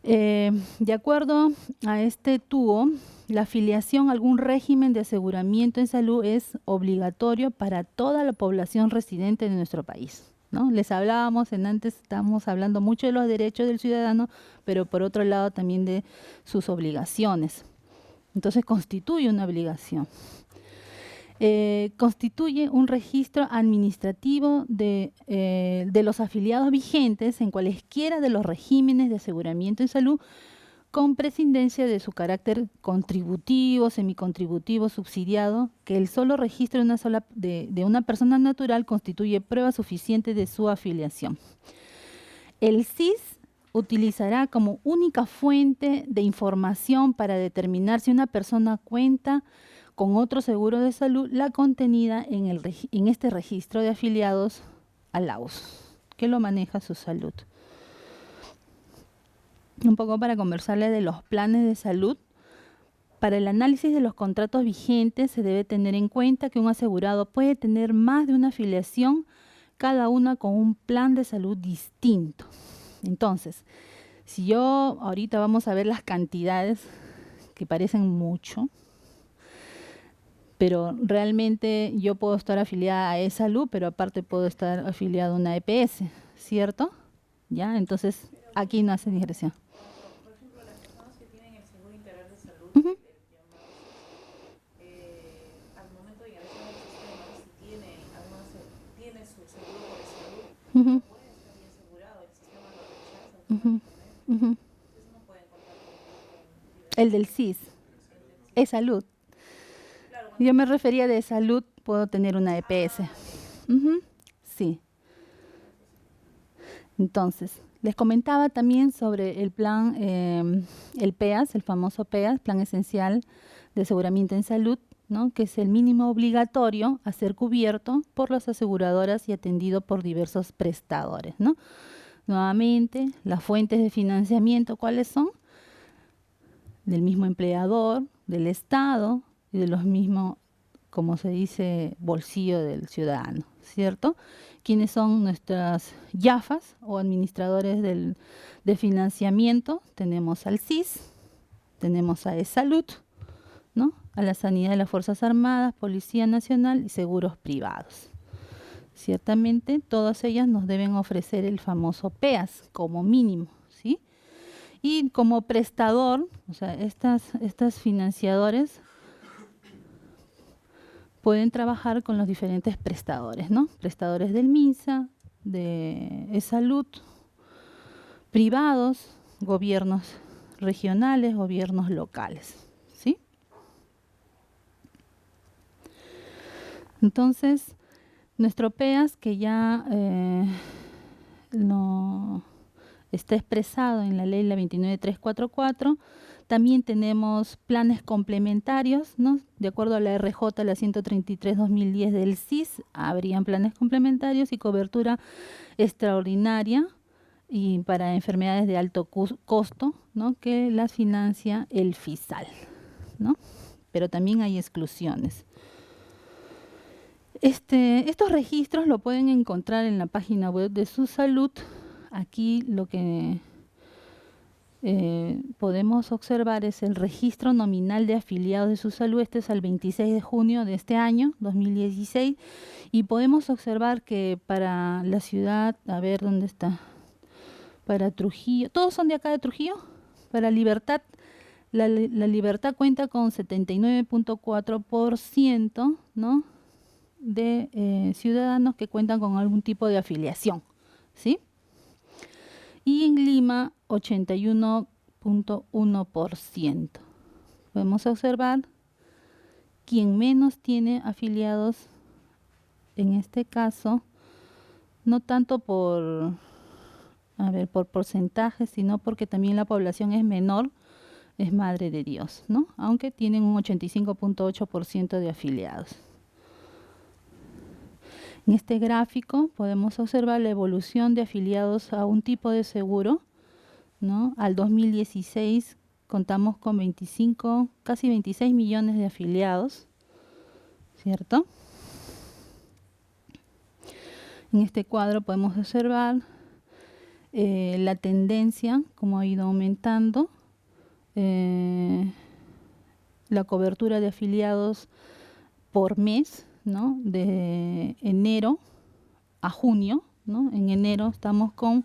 De acuerdo a este TUO, la afiliación a algún régimen de aseguramiento en salud es obligatorio para toda la población residente de nuestro país, ¿no? Les hablábamos antes, estábamos hablando mucho de los derechos del ciudadano, pero por otro lado también de sus obligaciones. Entonces constituye una obligación. Constituye un registro administrativo de los afiliados vigentes en cualesquiera de los regímenes de aseguramiento en salud, con prescindencia de su carácter contributivo, semicontributivo, subsidiado, que el solo registro de una persona natural constituye prueba suficiente de su afiliación. El SIS utilizará como única fuente de información para determinar si una persona cuenta con otro seguro de salud la contenida en este registro de afiliados al AUS, que lo maneja su salud. Un poco para conversarle de los planes de salud. Para el análisis de los contratos vigentes se debe tener en cuenta que un asegurado puede tener más de una afiliación, cada una con un plan de salud distinto. Entonces, si yo ahorita vamos a ver las cantidades que parecen mucho, pero realmente yo puedo estar afiliada a E-Salud, pero aparte puedo estar afiliada a una EPS, ¿cierto? ¿Ya? Entonces, aquí no hace digresión. Por ejemplo, las personas que tienen el seguro integral de salud, Uh-huh. al momento de ingresar al sistema, si tiene su seguro por el salud, Uh-huh. no puede estar bien asegurado, el sistema lo rechaza Uh-huh. automáticamente. Uh-huh. Entonces no pueden contar con El del CIS, E-Salud. Claro, Yo me refería de salud, puedo tener una EPS. Uh-huh. Sí. Entonces, les comentaba también sobre el plan, el PEAS, el famoso PEAS, Plan Esencial de Aseguramiento en Salud, ¿no? Que es el mínimo obligatorio a ser cubierto por las aseguradoras y atendido por diversos prestadores, ¿no? Nuevamente, las fuentes de financiamiento, ¿cuáles son? Del mismo empleador, del Estado y de los mismos, como se dice, bolsillo del ciudadano, ¿cierto? ¿Quiénes son nuestras YAFAS o administradores de financiamiento? Tenemos al CIS, tenemos a E-Salud, ¿no? A la Sanidad de las Fuerzas Armadas, Policía Nacional y seguros privados. Ciertamente, todas ellas nos deben ofrecer el famoso PEAS como mínimo, ¿sí? Y como prestador, o sea, estas financiadores pueden trabajar con los diferentes prestadores, ¿no? Prestadores del MINSA, de E-Salud, privados, gobiernos regionales, gobiernos locales, ¿sí? Entonces, nuestro PEAS, que ya no está expresado en la ley la 29344, también tenemos planes complementarios, ¿no? De acuerdo a la RJ, la 133/2010 del CIS, habrían planes complementarios y cobertura extraordinaria y para enfermedades de alto costo, ¿no? Que las financia el FISAL, ¿no? Pero también hay exclusiones. Estos registros lo pueden encontrar en la página web de su salud. Aquí lo que podemos observar es el registro nominal de afiliados de su salud. Este es al 26 de junio de este año, 2016. Y podemos observar que para la ciudad, a ver dónde está, para Trujillo, ¿todos son de acá de Trujillo? Para Libertad, la Libertad cuenta con 79.4%, ¿no? de ciudadanos que cuentan con algún tipo de afiliación, ¿sí? Y en Lima, 81.1%. Podemos observar quien menos tiene afiliados, en este caso, no tanto por porcentaje, sino porque también la población es menor, es Madre de Dios, ¿no? Aunque tienen un 85.8% de afiliados. En este gráfico podemos observar la evolución de afiliados a un tipo de seguro, ¿no? Al 2016 contamos con casi 26 millones de afiliados, ¿cierto? En este cuadro podemos observar la tendencia, como ha ido aumentando, la cobertura de afiliados por mes, ¿no? De enero a junio, ¿no? En enero estamos con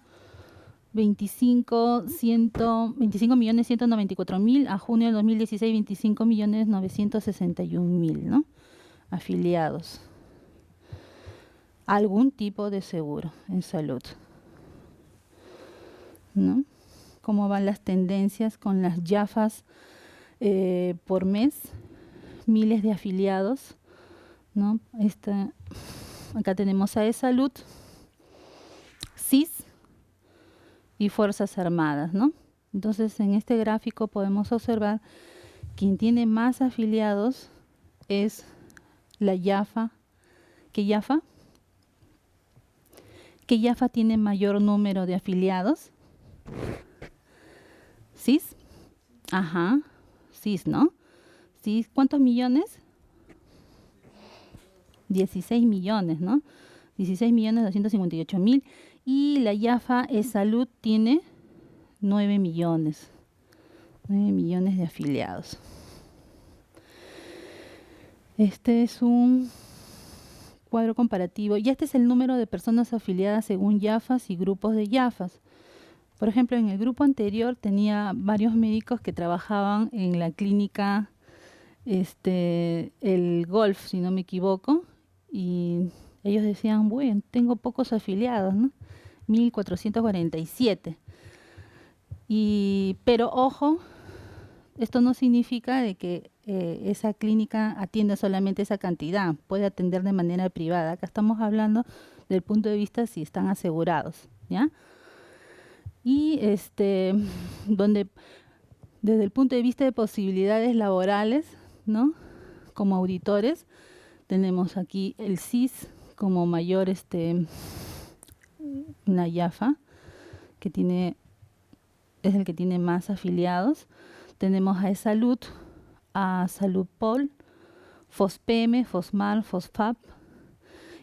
25.194.000, a junio del 2016 25.961.000, ¿no? Afiliados a algún tipo de seguro en salud, ¿no? Cómo van las tendencias con las YAFAs por mes, miles de afiliados, ¿no? Acá tenemos AESalud, CIS y Fuerzas Armadas, ¿no? Entonces, en este gráfico podemos observar quien tiene más afiliados es la YAFA. ¿Qué YAFA? ¿Qué YAFA tiene mayor número de afiliados? ¿CIS? Ajá, CIS, ¿no? ¿CIS? ¿Cuántos millones? 16 millones, ¿no? 16.258.000. Y la YAFA ESalud tiene 9 millones. 9 millones de afiliados. Este es un cuadro comparativo. Y este es el número de personas afiliadas según YAFAs y grupos de YAFAs. Por ejemplo, en el grupo anterior tenía varios médicos que trabajaban en la clínica el Golf, si no me equivoco, y ellos decían, bueno, tengo pocos afiliados, ¿no? 1.447. Pero ojo, esto no significa de que esa clínica atienda solamente esa cantidad, puede atender de manera privada. Acá estamos hablando del punto de vista si están asegurados, ¿ya? Y donde desde el punto de vista de posibilidades laborales, ¿no? Como auditores, tenemos aquí el CIS como mayor, una YAFA, que es el que tiene más afiliados. Tenemos a ESalud, a Saludpol, FOSPM, FOSMAR, FOSFAP.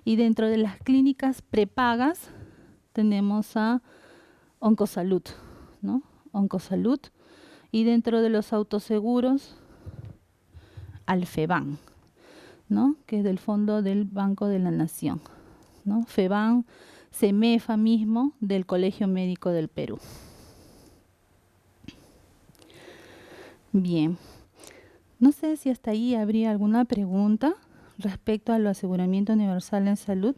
Y dentro de las clínicas prepagas tenemos a Oncosalud, ¿no? Oncosalud. Y dentro de los autoseguros, al FEBAN, ¿no? Que es del Fondo del Banco de la Nación, ¿no? FEBAN, CEMEFA mismo, del Colegio Médico del Perú. Bien, no sé si hasta ahí habría alguna pregunta respecto al aseguramiento universal en salud.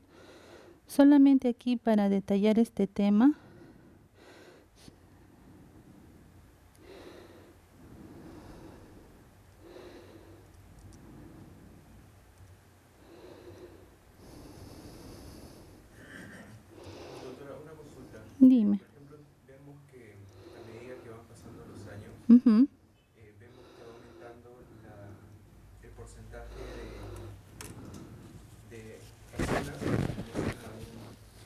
Solamente aquí para detallar este tema. Doctora, una consulta. Dime. Por ejemplo, vemos que a medida que van pasando los años, Uh-huh. vemos que va aumentando el porcentaje de personas que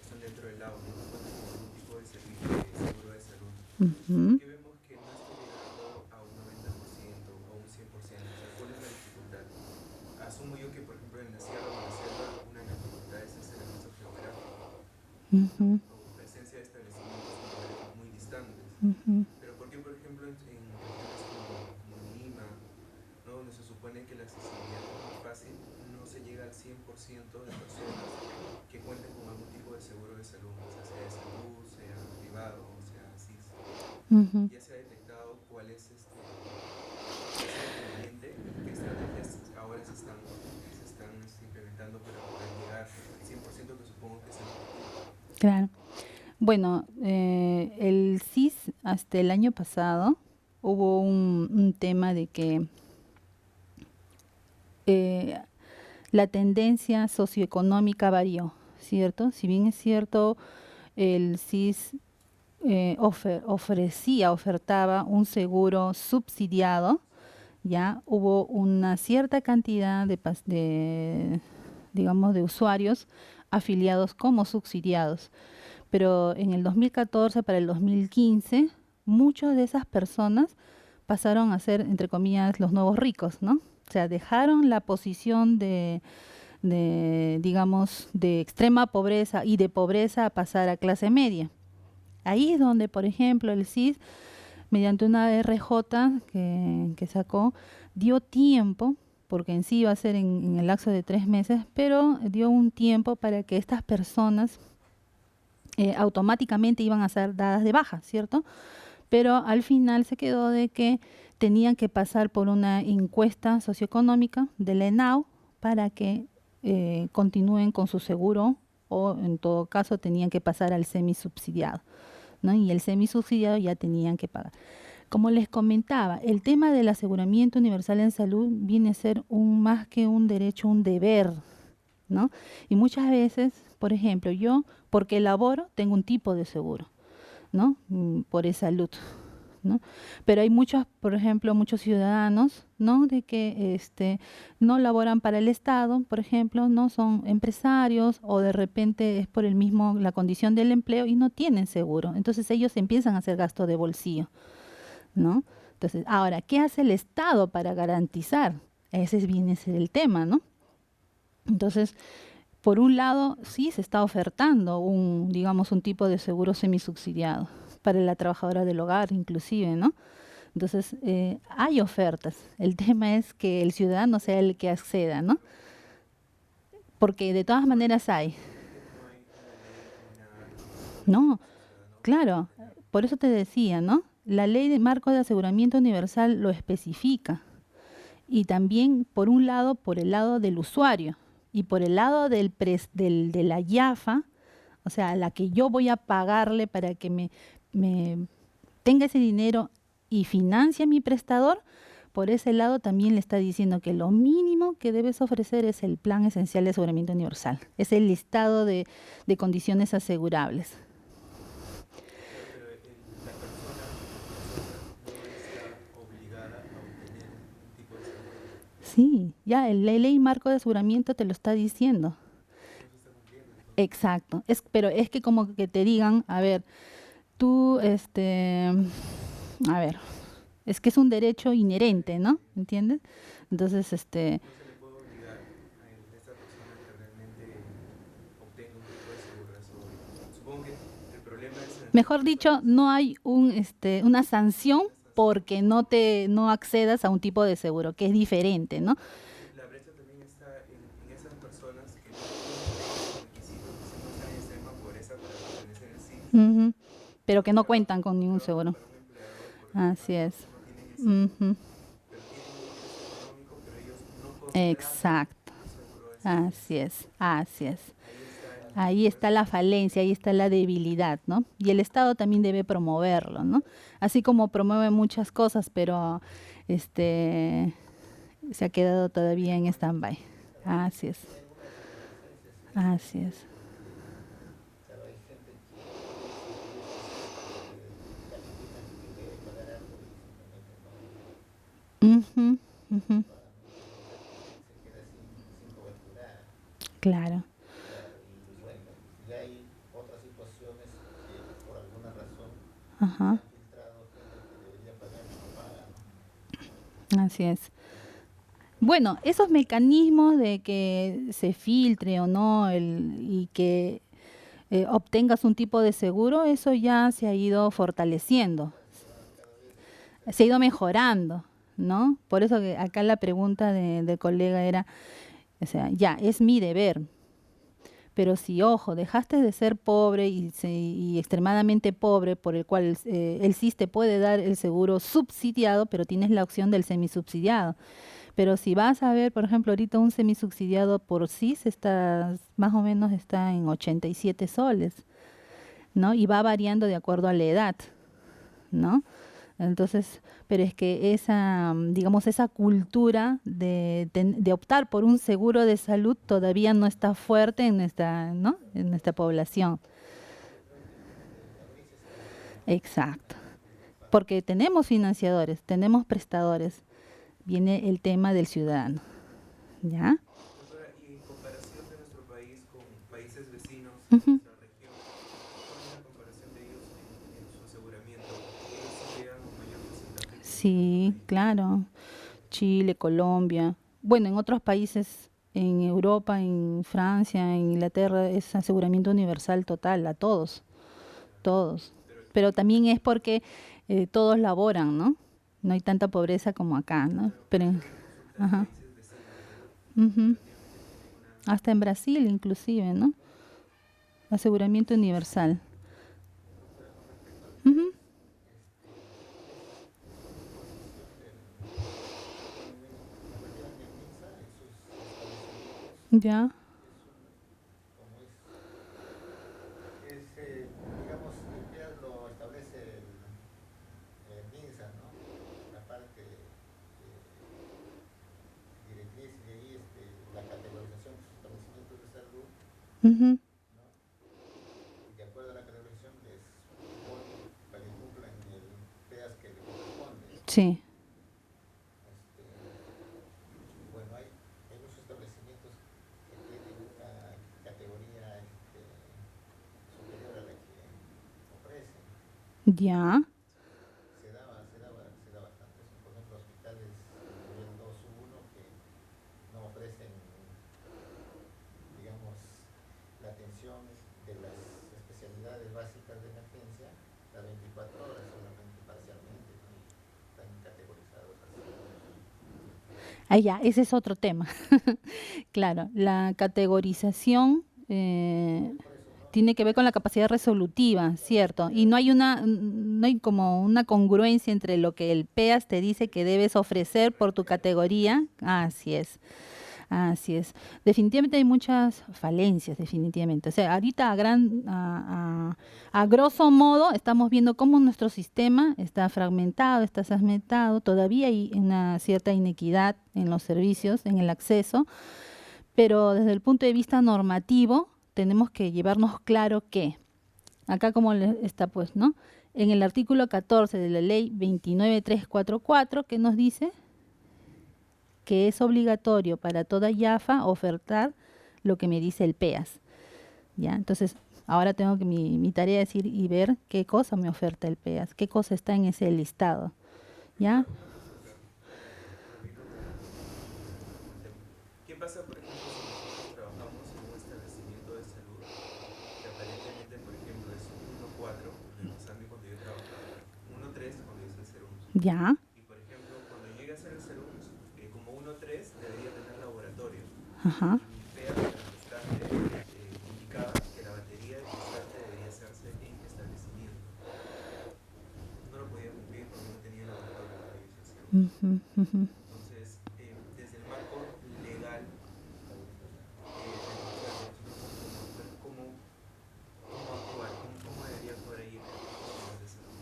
están dentro del AUM, no cuentan con algún tipo de servicio de seguro de salud. Uh-huh. Que vemos que no está llegando a un 90% o a un 100%. O sea, ¿cuál es la dificultad? Asumo yo que, por ejemplo, en la sierra o en la selva, una de las dificultades es el aviso geográfico. Uh-huh. O presencia de establecimientos en lugares muy distantes. Uh-huh. Pero ¿por qué, por ejemplo, en regiones como Lima, ¿no? Donde se supone que la accesibilidad es muy fácil, no se llega al 100% de personas que cuenten con algún tipo de seguro de salud, o sea de salud, sea privado, o sea CIS? Uh-huh. Ya se ha detectado cuál es ese inconveniente, qué estrategias ahora se están implementando para poder llegar al 100%, que supongo que es el objetivo. Claro. Bueno, el CIS hasta el año pasado hubo un tema de que eh, la tendencia socioeconómica varió, ¿cierto? Si bien es cierto, el SIS ofertaba un seguro subsidiado, ya hubo una cierta cantidad digamos, de usuarios afiliados como subsidiados. Pero en el 2014 para el 2015, muchas de esas personas pasaron a ser, entre comillas, los nuevos ricos, ¿no? O sea, dejaron la posición digamos, de extrema pobreza y de pobreza a pasar a clase media. Ahí es donde, por ejemplo, el CIS, mediante una RJ que sacó, dio tiempo, porque en sí iba a ser en el lapso de 3 meses, pero dio un tiempo para que estas personas automáticamente iban a ser dadas de baja, ¿cierto? Pero al final se quedó de que tenían que pasar por una encuesta socioeconómica del ENAU para que continúen con su seguro, o en todo caso tenían que pasar al semisubsidiado, ¿no? Y el semisubsidiado ya tenían que pagar. Como les comentaba, el tema del aseguramiento universal en salud viene a ser más que un derecho, un deber, ¿no? Y muchas veces, por ejemplo, yo, porque laboro, tengo un tipo de seguro, ¿no? Por salud, ¿no? Pero hay muchos, por ejemplo, muchos ciudadanos, ¿no? De que no laboran para el Estado, por ejemplo, no son empresarios, o de repente es por la condición del empleo y no tienen seguro. Entonces ellos empiezan a hacer gasto de bolsillo, ¿no? Entonces, ahora, ¿qué hace el Estado para garantizar? Ese viene a ser el tema, ¿no? Entonces, por un lado, sí se está ofertando digamos, un tipo de seguro semisubsidiado para la trabajadora del hogar, inclusive, ¿no? Entonces, hay ofertas. El tema es que el ciudadano sea el que acceda, ¿no? Porque de todas maneras hay. No, claro, por eso te decía, ¿no? La ley de marco de aseguramiento universal lo especifica. Y también, por un lado, por el lado del usuario y por el lado de la IAFA, o sea, a la que yo voy a pagarle para que me tenga ese dinero y financie a mi prestador, por ese lado también le está diciendo que lo mínimo que debes ofrecer es el Plan Esencial de Aseguramiento Universal. Es el listado de condiciones asegurables. Sí, ya la ley marco de aseguramiento te lo está diciendo. Exacto. Pero es que como que te digan, a ver, tú, a ver, es que es un derecho inherente, ¿no? ¿Entiendes? Entonces, No se le puede obligar a esta persona que realmente obtenga un tipo de seguro. Supongo que el problema es... Mejor dicho, no hay una sanción porque no accedas a un tipo de seguro, que es diferente, ¿no? La brecha también está en esas personas que no cumplen requisitos, que no están en extrema pobreza para pertenecer al SIS. Pero que no cuentan con ningún seguro. Para un empleador, por Así es. no tienen ese pero tienen un ingreso económico, pero ellos no consideran Exacto. el seguro de Así es, así es. Ahí Ahí está la falencia, ahí está la debilidad, ¿no? Y el Estado también debe promoverlo, ¿no? Así como promueve muchas cosas, pero se ha quedado todavía en stand-by. Así es. Así es. Claro, hay gente que califican que debe pagar algo y simplemente Ujú, ujú. no se queda sin cobertura. Claro. Y bueno, ya hay otras situaciones que por alguna razón Ajá. han filtrado gente que debería pagar y no paga, ¿no? Así es. Bueno, esos mecanismos de que se filtre o no y que obtengas un tipo de seguro, eso ya se ha ido fortaleciendo, se ha ido mejorando, ¿no? Por eso que acá la pregunta del colega era, o sea, ya, es mi deber, pero si, ojo, dejaste de ser pobre y extremadamente pobre, por el cual el SIS te puede dar el seguro subsidiado, pero tienes la opción del semisubsidiado. Pero si vas a ver, por ejemplo, ahorita un semisubsidiado por SIS más o menos está en 87 soles, ¿no? Y va variando de acuerdo a la edad, ¿no? Entonces, pero es que esa, digamos, esa cultura de optar por un seguro de salud todavía no está fuerte en nuestra, ¿no? En nuestra población. Exacto. Porque tenemos financiadores, tenemos prestadores. Viene el tema del ciudadano. ¿Ya? Doctora, y en comparación de nuestro país con países vecinos de Ujú. nuestra región, ¿cuál es la comparación de ellos en su aseguramiento? ¿Ellos sí llegan a un mayor porcentaje que en nuestro Sí, país? claro. Chile, Colombia. Bueno, en otros países, en Europa, en Francia, en Inglaterra, es aseguramiento universal total a todos, todos. Pero Pero aquí, también es porque todos laboran, ¿no? No hay tanta pobreza como acá, ¿no? claro, por Pero, eso le consultaba ajá, países vecinos, pero ujú. relativamente tienen una... Hasta en Brasil inclusive, ¿no? Aseguramiento universal. Doctora, con respecto al Ujú. PEAS, es una imposición del, bueno, me refiero al MINSA en sus establecimientos, Ya. es un, como digamos, el PEAS lo establece el MINSA, ¿no? La parte directriz y ahí la categorización de sus establecimientos de salud, Ujú. ¿no? Y de acuerdo a la categorización les ponen para que cumplan el PEAS que le corresponde. Sí. Este, bueno, hay muchos establecimientos que tienen una categoría superior a la que ofrecen. Ya. Se da bastante eso. Por ejemplo, hospitales de nivel 2 u 1 que no ofrecen, digamos, la atención de las especialidades básicas de emergencia las 24 horas, solamente parcialmente, ¿no? Y están categorizados así. Ah, ya, ese es otro tema. Claro, la categorización Por eso, ¿no? tiene que ver con la capacidad resolutiva, ¿cierto? Y no hay no hay como una congruencia entre lo que el PEAS te dice que debes ofrecer por tu categoría. Así es. Así es. Definitivamente hay muchas falencias, definitivamente. O sea, ahorita a grosso modo estamos viendo cómo nuestro sistema está fragmentado, está segmentado, todavía hay una cierta inequidad en los servicios, en el acceso, pero desde el punto de vista normativo tenemos que llevarnos claro que, acá como está pues, ¿no? En el artículo 14 de la ley 29344, ¿qué nos dice? Que es obligatorio para toda YAFA ofertar lo que me dice el PEAS. ¿Ya? Entonces, ahora tengo que mi tarea es ir y ver qué cosa me oferta el PEAS, qué cosa está en ese listado. ¿Ya? Repito para continuar con el tema. ¿Qué pasa, por ejemplo, si nosotros trabajamos en un establecimiento de salud que aparentemente, por ejemplo, es 1-4 en los ámbitos cuando yo trabajaba, 1-3 cuando yo soy SERUMS? ¿Ya? Y, por ejemplo, cuando llegue a ser el SERUMS, como 1-3 debería tener laboratorio. Ajá. Y mi PEA, el estante, indicaba que la batería del estante debería hacerse en establecimiento. No lo podía cumplir porque no tenía laboratorio para irse al SERUMS. Ujú, ujú. Entonces, desde el marco legal de la nosotros como mujer, ¿cómo actuar? ¿Cómo debería actuar ahí el profesional de salud?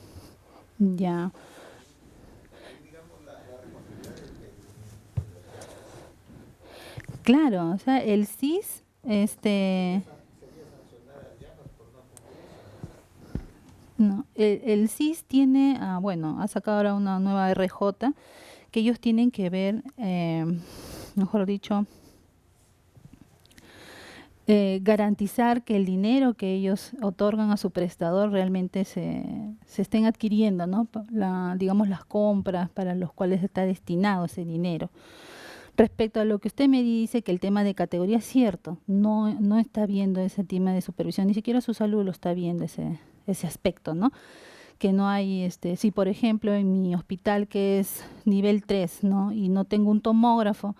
Ya. Ahí, digamos, la responsabilidad del Claro, o sea, el CIS, sería sancionar al llamas por no cumplir eso, no, el CIS tiene, bueno, ha sacado ahora una nueva RJ que ellos tienen que ver, mejor dicho, garantizar que el dinero que ellos otorgan a su prestador realmente se estén adquiriendo, ¿no? Digamos, las compras para los cuales está destinado ese dinero. Respecto a lo que usted me dice, que el tema de categoría es cierto, no está viendo ese tema de supervisión, ni siquiera su salud lo está viendo ese aspecto, ¿no? Que no hay, si por ejemplo en mi hospital que es nivel 3, ¿no? Y no tengo un tomógrafo,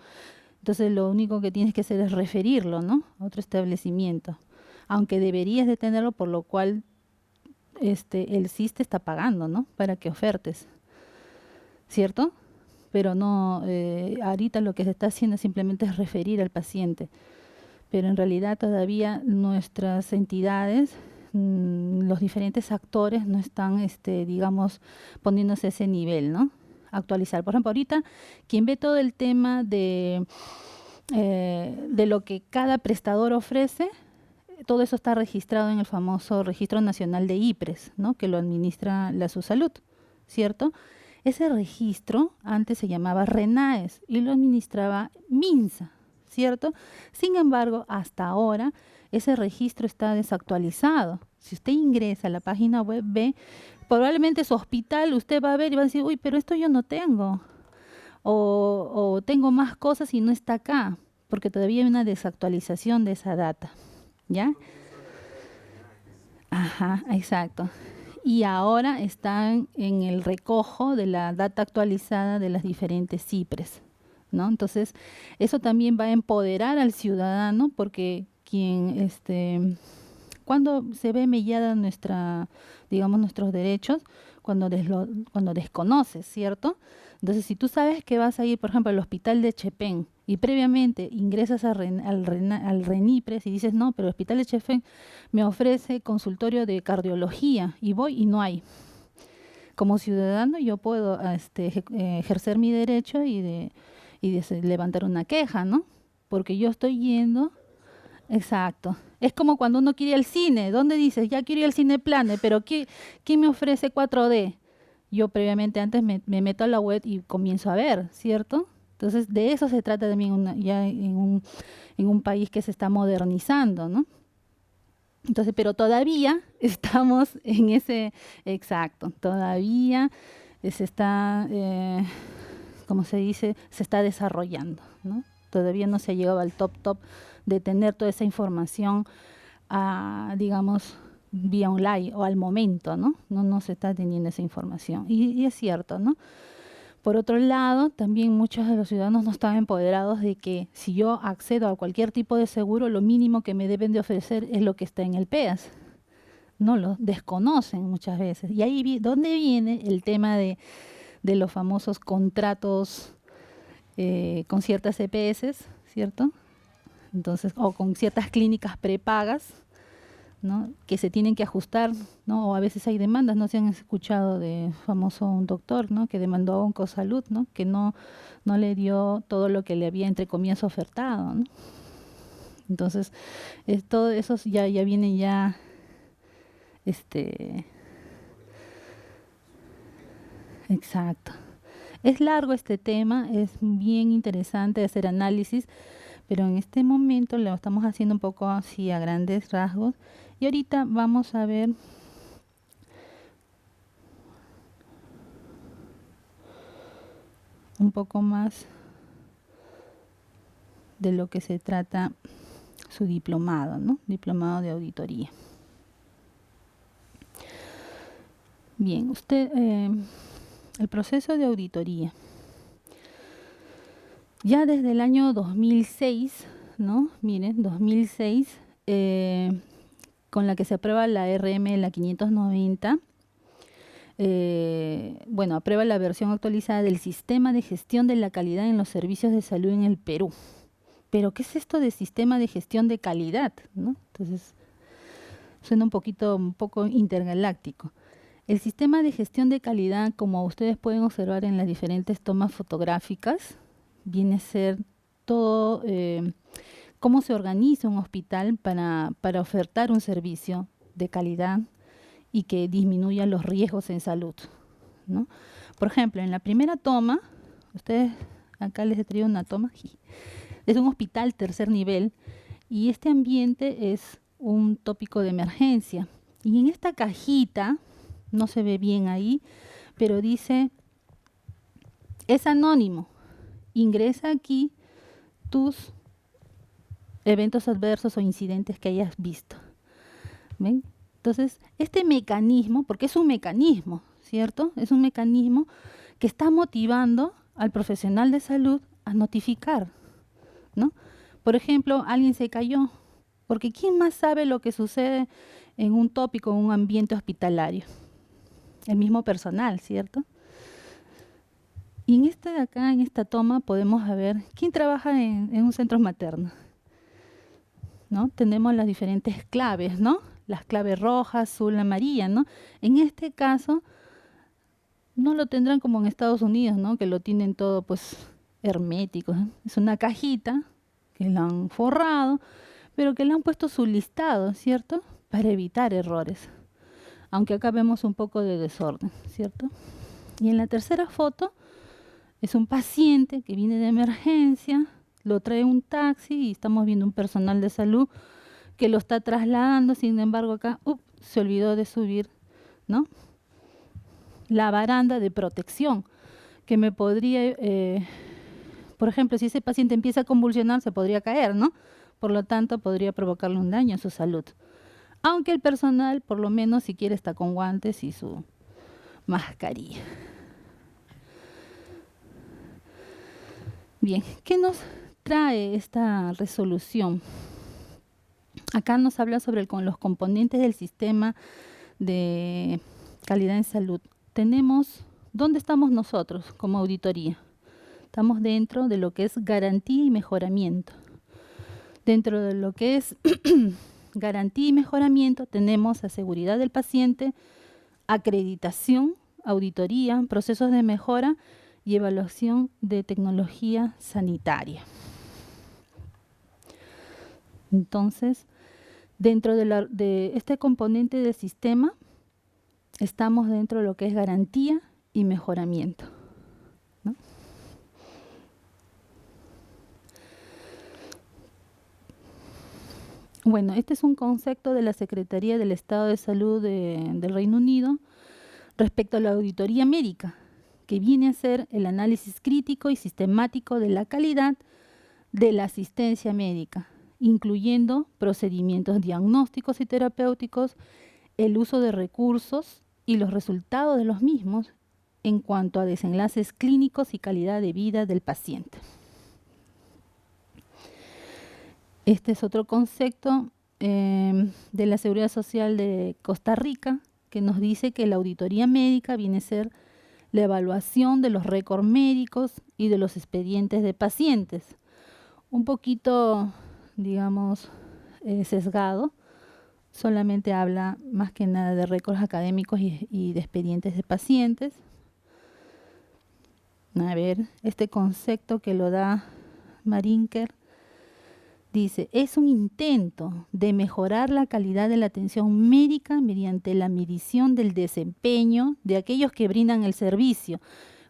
entonces lo único que tienes que hacer es referirlo, ¿no? A otro establecimiento. Aunque deberías de tenerlo, por lo cual el SIS te está pagando, ¿no? Para que ofertes, ¿cierto? Pero no, ahorita lo que se está haciendo simplemente es referir al paciente. Pero en realidad todavía nuestras entidades los diferentes actores no están, digamos, poniéndose a ese nivel, ¿no? Actualizar. Por ejemplo, ahorita quien ve todo el tema de lo que cada prestador ofrece, todo eso está registrado en el famoso Registro Nacional de IPRES, ¿no? Que lo administra la SUSalud, ¿cierto? Ese registro antes se llamaba RENAES y lo administraba MINSA, ¿cierto? Sin embargo, hasta ahora ese registro está desactualizado. Si usted ingresa a la página web, ve, probablemente su hospital, usted va a ver y va a decir, uy, pero esto yo no tengo. O tengo más cosas y no está acá, porque todavía hay una desactualización de esa data, ¿ya? Ajá, exacto. Y ahora están en el recojo de la data actualizada de las diferentes CIPRES, ¿no? Entonces, eso también va a empoderar al ciudadano, porque cuando se ve mellada digamos, nuestros derechos, cuando desconoces, ¿cierto? Entonces, si tú sabes que vas a ir, por ejemplo, al hospital de Chepén y previamente ingresas al RENIPRES y dices, no, pero el hospital de Chepén me ofrece consultorio de cardiología y voy y no hay. Como ciudadano yo puedo ejercer mi derecho y de levantar una queja, ¿no? Porque yo estoy yendo. Exacto. Es como cuando uno quiere ir al cine. ¿Dónde dices? Ya quiero ir al Cineplane, pero ¿quién me ofrece 4D? Yo previamente antes me meto a la web y comienzo a ver, ¿cierto? Entonces, de eso se trata también ya en un país que se está modernizando, ¿no? Entonces, pero todavía estamos en ese, exacto, todavía se está, como se dice, se está desarrollando, ¿no? Todavía no se ha llegado al top de tener toda esa información, digamos, vía online o al momento, ¿no? No se está teniendo esa información. Y es cierto, ¿no? Por otro lado, también muchos de los ciudadanos no están empoderados de que si yo accedo a cualquier tipo de seguro, lo mínimo que me deben de ofrecer es lo que está en el PEAS. No lo desconocen muchas veces. Y ahí ¿dónde viene el tema de los famosos contratos con ciertas EPS, ¿cierto? Entonces, o con ciertas clínicas prepagas, ¿no? Que se tienen que ajustar, ¿no? O a veces hay demandas, no se han escuchado de famoso un doctor, ¿no? Que demandó a Oncosalud, ¿no? Que no le dio todo lo que le había, entre comillas, ofertado, ¿no? Entonces, todo eso ya viene ya, exacto. Es largo este tema, es bien interesante hacer análisis, pero en este momento lo estamos haciendo un poco así a grandes rasgos. Y ahorita vamos a ver un poco más de lo que se trata su diplomado, ¿no? Diplomado de auditoría. Bien, el proceso de auditoría. Ya desde el año 2006, ¿no? Miren, 2006, con la que se aprueba la RM, la 590, aprueba la versión actualizada del Sistema de Gestión de la Calidad en los Servicios de Salud en el Perú. Pero, ¿qué es esto de Sistema de Gestión de Calidad, ¿no? Entonces, suena un poco intergaláctico. El Sistema de Gestión de Calidad, como ustedes pueden observar en las diferentes tomas fotográficas, viene a ser todo cómo se organiza un hospital para ofertar un servicio de calidad y que disminuya los riesgos en salud, ¿no? Por ejemplo, en la primera toma, ustedes, acá les he traído una toma, es un hospital tercer nivel y este ambiente es un tópico de emergencia. Y en esta cajita, no se ve bien ahí, pero dice, es anónimo. Ingresa aquí tus eventos adversos o incidentes que hayas visto. ¿Ven? Entonces, este mecanismo, porque es un mecanismo, ¿cierto? Es un mecanismo que está motivando al profesional de salud a notificar, ¿no? Por ejemplo, alguien se cayó, porque ¿quién más sabe lo que sucede en un tópico, en un ambiente hospitalario? El mismo personal, ¿cierto? Y en esta toma podemos ver quién trabaja en un centro materno, ¿no? Tenemos las diferentes claves, ¿no? las claves roja, azul, amarilla, ¿no? En este caso, no lo tendrán como en Estados Unidos, ¿no? Que lo tienen todo, pues, hermético, ¿no? Es una cajita que la han forrado, pero que le han puesto su listado, ¿cierto? Para evitar errores. Aunque acá vemos un poco de desorden, ¿cierto? Y en la tercera foto es un paciente que viene de emergencia, lo trae un taxi y estamos viendo un personal de salud que lo está trasladando. Sin embargo, acá se olvidó de subir, ¿no?, la baranda de protección, que me podría, por ejemplo, si ese paciente empieza a convulsionar, se podría caer, ¿no? Por lo tanto, podría provocarle un daño a su salud. Aunque el personal, por lo menos, si quiere, está con guantes y su mascarilla. Bien, ¿qué nos trae esta resolución? Acá nos habla sobre los componentes del sistema de calidad en salud. Tenemos, ¿dónde estamos nosotros como auditoría? Estamos dentro de lo que es garantía y mejoramiento. Dentro de lo que es garantía y mejoramiento tenemos la seguridad del paciente, acreditación, auditoría, procesos de mejora y evaluación de tecnología sanitaria. Entonces, dentro de este componente del sistema, estamos dentro de lo que es garantía y mejoramiento, ¿no? Bueno, este es un concepto de la Secretaría del Estado de Salud del Reino Unido respecto a la auditoría médica, que viene a ser el análisis crítico y sistemático de la calidad de la asistencia médica, incluyendo procedimientos diagnósticos y terapéuticos, el uso de recursos y los resultados de los mismos en cuanto a desenlaces clínicos y calidad de vida del paciente. Este es otro concepto de la Seguridad Social de Costa Rica, que nos dice que la auditoría médica viene a ser la evaluación de los récords médicos y de los expedientes de pacientes. Un poquito, digamos, sesgado, solamente habla más que nada de récords académicos y de expedientes de pacientes. A ver, este concepto que lo da Marinker dice, es un intento de mejorar la calidad de la atención médica mediante la medición del desempeño de aquellos que brindan el servicio,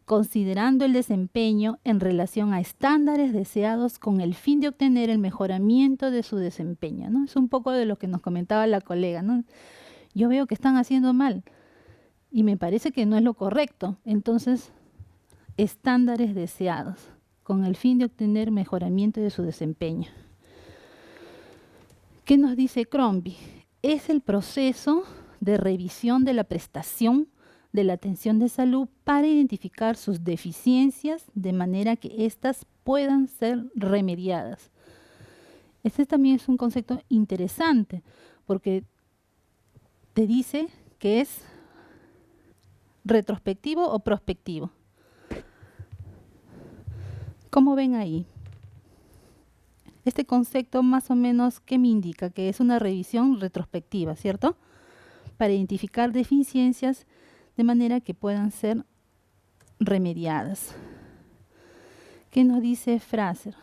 considerando el desempeño en relación a estándares deseados con el fin de obtener el mejoramiento de su desempeño, ¿no? Es un poco de lo que nos comentaba la colega, ¿no? Yo veo que están haciendo mal y me parece que no es lo correcto. Entonces, estándares deseados con el fin de obtener mejoramiento de su desempeño. ¿Qué nos dice Crombie? Es el proceso de revisión de la prestación de la atención de salud para identificar sus deficiencias de manera que éstas puedan ser remediadas. Este también es un concepto interesante porque te dice que es retrospectivo o prospectivo. ¿Cómo ven ahí? Este concepto más o menos, ¿qué me indica? Que es una revisión retrospectiva, ¿cierto? Para identificar deficiencias de manera que puedan ser remediadas. ¿Qué nos dice Fraser?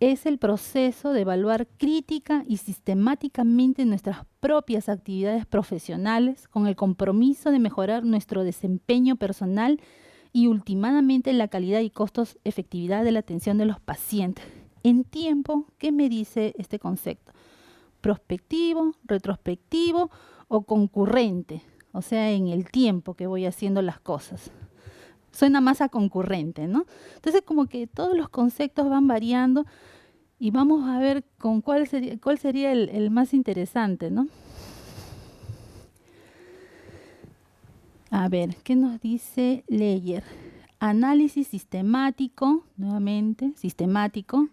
Es el proceso de evaluar crítica y sistemáticamente nuestras propias actividades profesionales con el compromiso de mejorar nuestro desempeño personal y últimamente la calidad y costos efectividad de la atención de los pacientes. En tiempo, ¿qué me dice este concepto? Prospectivo, retrospectivo o concurrente, o sea, en el tiempo que voy haciendo las cosas. Suena más a concurrente, ¿no? Entonces, como que todos los conceptos van variando y vamos a ver con cuál sería el más interesante, ¿no? A ver, ¿qué nos dice Leyer? Análisis sistemático, nuevamente, sistemático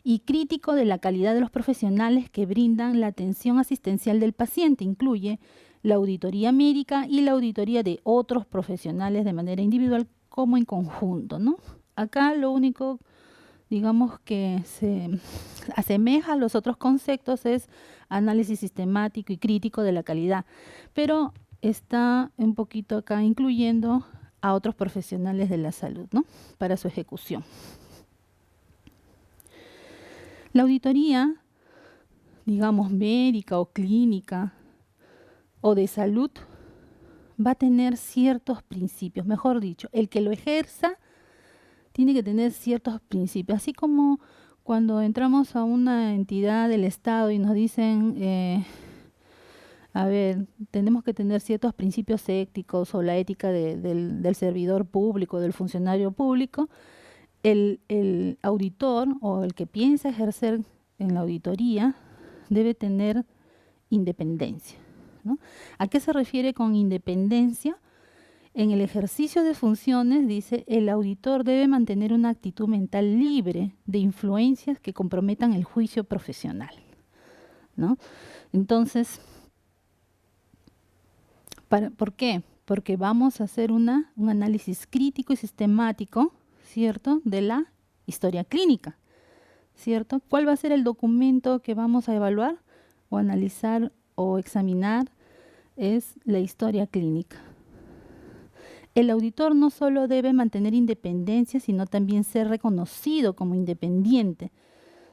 y crítico de la calidad de los profesionales que brindan la atención asistencial del paciente. Incluye la auditoría médica y la auditoría de otros profesionales de manera individual como en conjunto, ¿no? Acá lo único digamos que se asemeja a los otros conceptos, es análisis sistemático y crítico de la calidad, pero está un poquito acá incluyendo a otros profesionales de la salud, ¿no? Para su ejecución. La auditoría, digamos, médica o clínica o de salud, va a tener ciertos principios, mejor dicho, el que lo ejerza tiene que tener ciertos principios, así como cuando entramos a una entidad del Estado y nos dicen, a ver, tenemos que tener ciertos principios éticos o la ética del servidor público, del funcionario público, el auditor o el que piensa ejercer en la auditoría debe tener independencia, ¿no? ¿A qué se refiere con independencia? En el ejercicio de funciones, dice, el auditor debe mantener una actitud mental libre de influencias que comprometan el juicio profesional, ¿no? Entonces, ¿por qué? Porque vamos a hacer un análisis crítico y sistemático, ¿cierto?, de la historia clínica, ¿cierto? ¿Cuál va a ser el documento que vamos a evaluar o analizar o examinar? Es la historia clínica. El auditor no solo debe mantener independencia, sino también ser reconocido como independiente.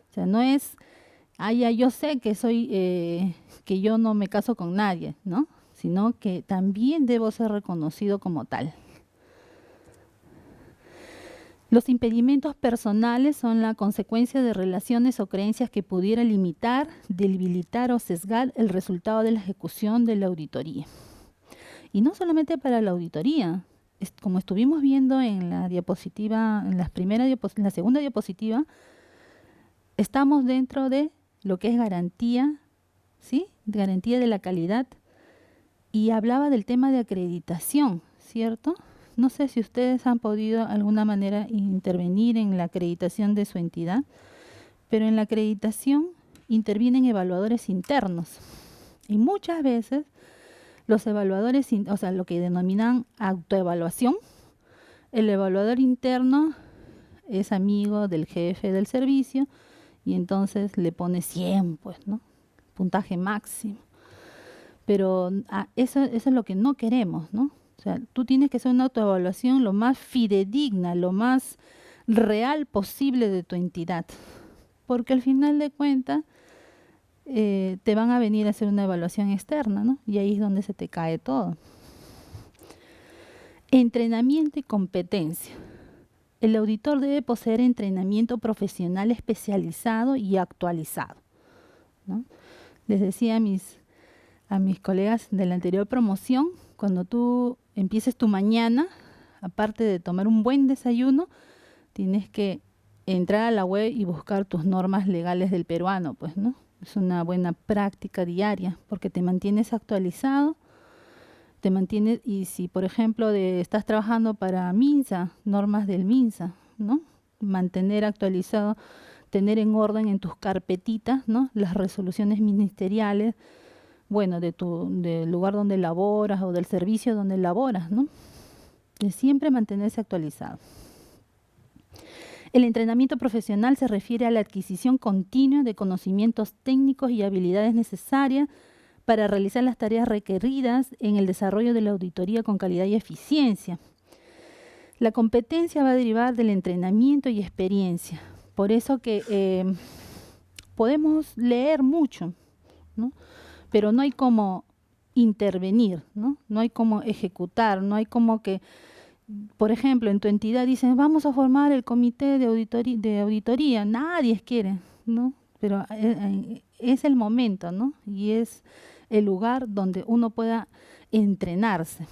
O sea, no es, ya yo sé que que yo no me caso con nadie, ¿no? Sino que también debo ser reconocido como tal. Los impedimentos personales son la consecuencia de relaciones o creencias que pudiera limitar, debilitar o sesgar el resultado de la ejecución de la auditoría. Y no solamente para la auditoría, como estuvimos viendo en la diapositiva, en la segunda diapositiva, estamos dentro de lo que es garantía, ¿sí? Garantía de la calidad, y hablaba del tema de acreditación, ¿cierto? No sé si ustedes han podido de alguna manera intervenir en la acreditación de su entidad, pero en la acreditación intervienen evaluadores internos. Y muchas veces los evaluadores, o sea, lo que denominan autoevaluación, el evaluador interno es amigo del jefe del servicio y entonces le pone 100, pues, ¿no? Puntaje máximo. Pero eso es lo que no queremos, ¿no? O sea, tú tienes que hacer una autoevaluación lo más fidedigna, lo más real posible de tu entidad. Porque al final de cuentas te van a venir a hacer una evaluación externa, ¿no? Y ahí es donde se te cae todo. Entrenamiento y competencia. El auditor debe poseer entrenamiento profesional especializado y actualizado, ¿no? Les decía a mis colegas de la anterior promoción, cuando tú empieces tu mañana, aparte de tomar un buen desayuno, tienes que entrar a la web y buscar tus normas legales del peruano, pues, ¿no? Es una buena práctica diaria porque te mantienes actualizado, te mantienes, y si por ejemplo estás trabajando para MINSA, normas del MINSA, ¿no? Mantener actualizado, tener en orden en tus carpetitas, ¿no? Las resoluciones ministeriales, bueno, del lugar donde laboras o del servicio donde laboras, ¿no? De siempre mantenerse actualizado. El entrenamiento profesional se refiere a la adquisición continua de conocimientos técnicos y habilidades necesarias para realizar las tareas requeridas en el desarrollo de la auditoría con calidad y eficiencia. La competencia va a derivar del entrenamiento y experiencia. Por eso que podemos leer mucho, ¿no? Pero no hay cómo intervenir, ¿no? No hay cómo ejecutar, no hay como que, por ejemplo, en tu entidad dicen, vamos a formar el comité de auditoría, nadie quiere, ¿no? Pero es el momento, ¿no? Y es el lugar donde uno pueda entrenarse,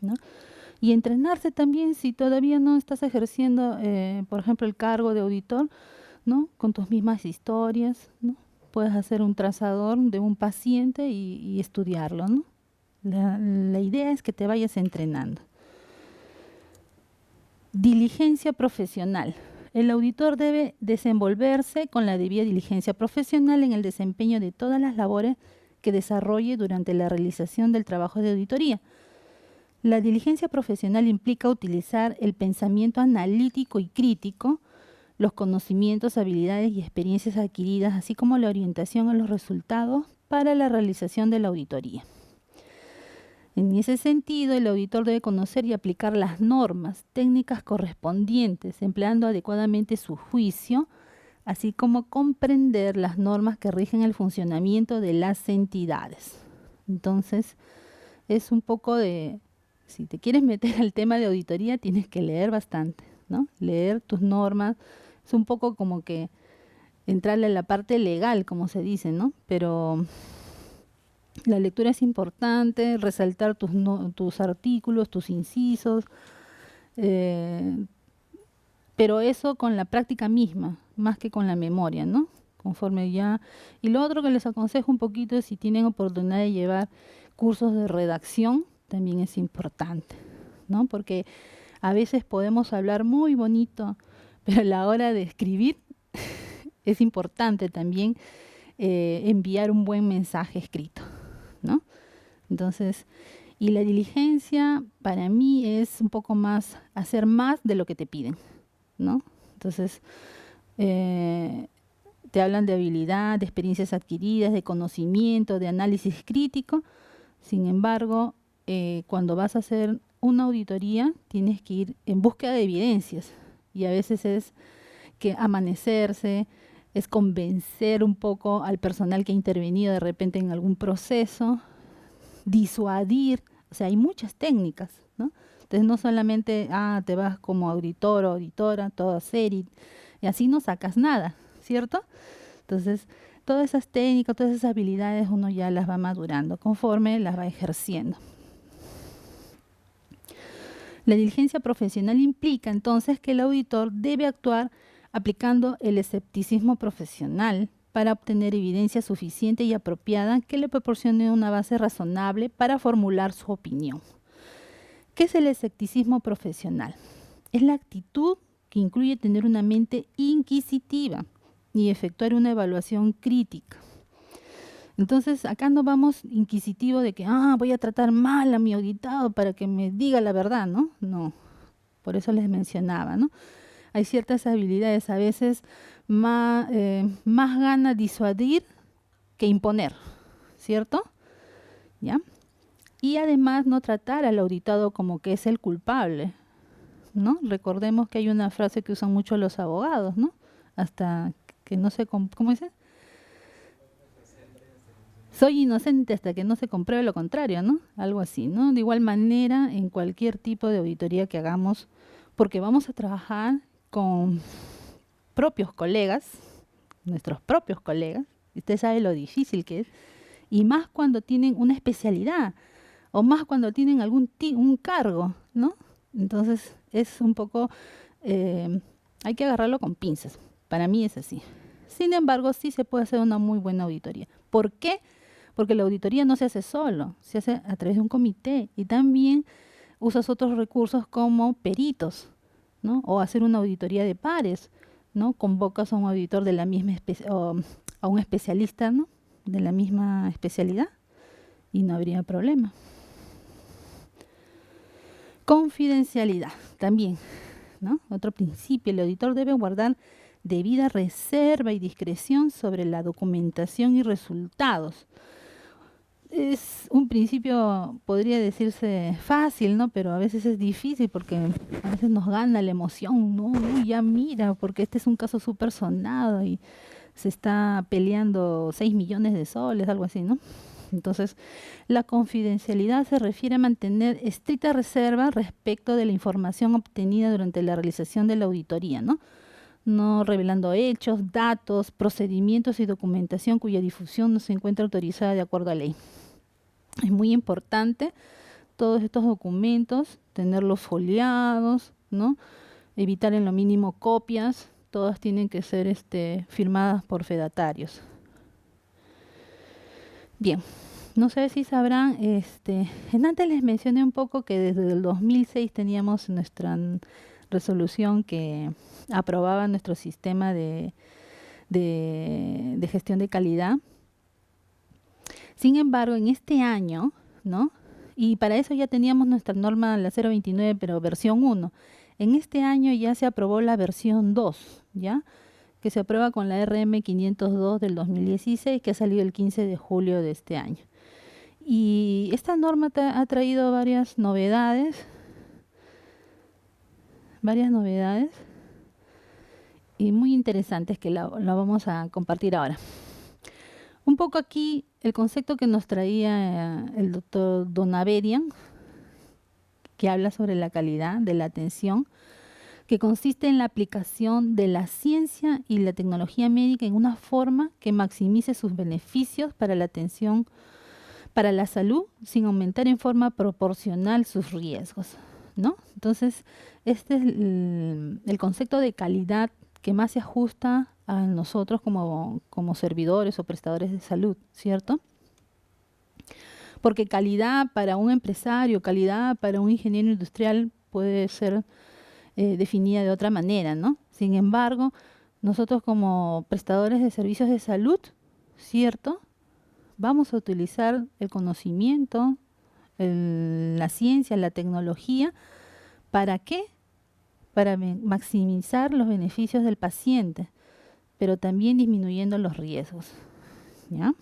¿no? Y entrenarse también si todavía no estás ejerciendo, por ejemplo, el cargo de auditor, ¿no? Con tus mismas historias, ¿no? Puedes hacer un trazador de un paciente y estudiarlo, ¿no? La idea es que te vayas entrenando. Diligencia profesional. El auditor debe desenvolverse con la debida diligencia profesional en el desempeño de todas las labores que desarrolle durante la realización del trabajo de auditoría. La diligencia profesional implica utilizar el pensamiento analítico y crítico, los conocimientos, habilidades y experiencias adquiridas, así como la orientación a los resultados para la realización de la auditoría. En ese sentido, el auditor debe conocer y aplicar las normas técnicas correspondientes, empleando adecuadamente su juicio, así como comprender las normas que rigen el funcionamiento de las entidades. Entonces, es un poco de, si te quieres meter al tema de auditoría, tienes que leer bastante, ¿no? Leer tus normas, es un poco como que entrarle a la parte legal, como se dice, ¿no? Pero la lectura es importante, resaltar tus artículos, tus incisos, pero eso con la práctica misma, más que con la memoria, ¿no? Conforme ya. Y lo otro que les aconsejo un poquito es si tienen oportunidad de llevar cursos de redacción, también es importante, ¿no? Porque a veces podemos hablar muy bonito, pero a la hora de escribir es importante también enviar un buen mensaje escrito, ¿no? Entonces, y la diligencia para mí es un poco más, hacer más de lo que te piden, ¿no? Entonces, te hablan de habilidad, de experiencias adquiridas, de conocimiento, de análisis crítico. Sin embargo, cuando vas a hacer una auditoría, tienes que ir en búsqueda de evidencias. Y a veces es que amanecerse, es convencer un poco al personal que ha intervenido de repente en algún proceso, disuadir. O sea, hay muchas técnicas, ¿no? Entonces no solamente, te vas como auditor o auditora, todo serio, y así no sacas nada, ¿cierto? Entonces, todas esas técnicas, todas esas habilidades uno ya las va madurando conforme las va ejerciendo. La diligencia profesional implica entonces que el auditor debe actuar aplicando el escepticismo profesional para obtener evidencia suficiente y apropiada que le proporcione una base razonable para formular su opinión. ¿Qué es el escepticismo profesional? Es la actitud que incluye tener una mente inquisitiva y efectuar una evaluación crítica. Entonces, acá no vamos inquisitivo de que voy a tratar mal a mi auditado para que me diga la verdad, ¿no? No, por eso les mencionaba, ¿no? Hay ciertas habilidades, a veces más gana disuadir que imponer, ¿cierto? ¿Ya? Y además no tratar al auditado como que es el culpable, ¿no? Recordemos que hay una frase que usan mucho los abogados, ¿no? Hasta que no se... ¿Cómo dice? Soy inocente hasta que no se compruebe lo contrario, ¿no? Algo así, ¿no? De igual manera, en cualquier tipo de auditoría que hagamos, porque vamos a trabajar con propios colegas, nuestros propios colegas, y usted sabe lo difícil que es, y más cuando tienen una especialidad, o más cuando tienen un cargo, ¿no? Entonces, es un poco, hay que agarrarlo con pinzas. Para mí es así. Sin embargo, sí se puede hacer una muy buena auditoría. ¿Por qué? Porque la auditoría no se hace solo, se hace a través de un comité y también usas otros recursos como peritos, ¿no? O hacer una auditoría de pares, ¿no? Convocas a un auditor de la misma o a un especialista, ¿no? De la misma especialidad y no habría problema. Confidencialidad también, ¿no? Otro principio, el auditor debe guardar debida reserva y discreción sobre la documentación y resultados. Es un principio, podría decirse fácil, ¿no? Pero a veces es difícil porque a veces nos gana la emoción, ¿no? Uy, ya mira, porque este es un caso súper sonado y se está peleando 6 millones de soles, algo así, ¿no? Entonces, la confidencialidad se refiere a mantener estricta reserva respecto de la información obtenida durante la realización de la auditoría, ¿no? No revelando hechos, datos, procedimientos y documentación cuya difusión no se encuentra autorizada de acuerdo a ley. Es muy importante todos estos documentos, tenerlos foliados, ¿no? Evitar en lo mínimo copias, todas tienen que ser firmadas por fedatarios. Bien, no sé si sabrán, antes les mencioné un poco que desde el 2006 teníamos nuestra resolución que aprobaba nuestro sistema de gestión de calidad. Sin embargo, en este año, ¿no? Y para eso ya teníamos nuestra norma, la 029, pero versión 1. En este año ya se aprobó la versión 2, ¿ya? Que se aprueba con la RM 502 del 2016, que ha salido el 15 de julio de este año. Y esta norma ha traído varias novedades y muy interesantes que la vamos a compartir ahora. Un poco aquí el concepto que nos traía el doctor Donaverian, que habla sobre la calidad de la atención, que consiste en la aplicación de la ciencia y la tecnología médica en una forma que maximice sus beneficios para la atención, para la salud, sin aumentar en forma proporcional sus riesgos, ¿no? Entonces, este es el concepto de calidad que más se ajusta a nosotros como servidores o prestadores de salud, ¿cierto? Porque calidad para un empresario, calidad para un ingeniero industrial puede ser definida de otra manera, ¿no? Sin embargo, nosotros como prestadores de servicios de salud, ¿cierto?, vamos a utilizar el conocimiento, la ciencia, la tecnología, ¿para qué? Para maximizar los beneficios del paciente, pero también disminuyendo los riesgos, ¿ya?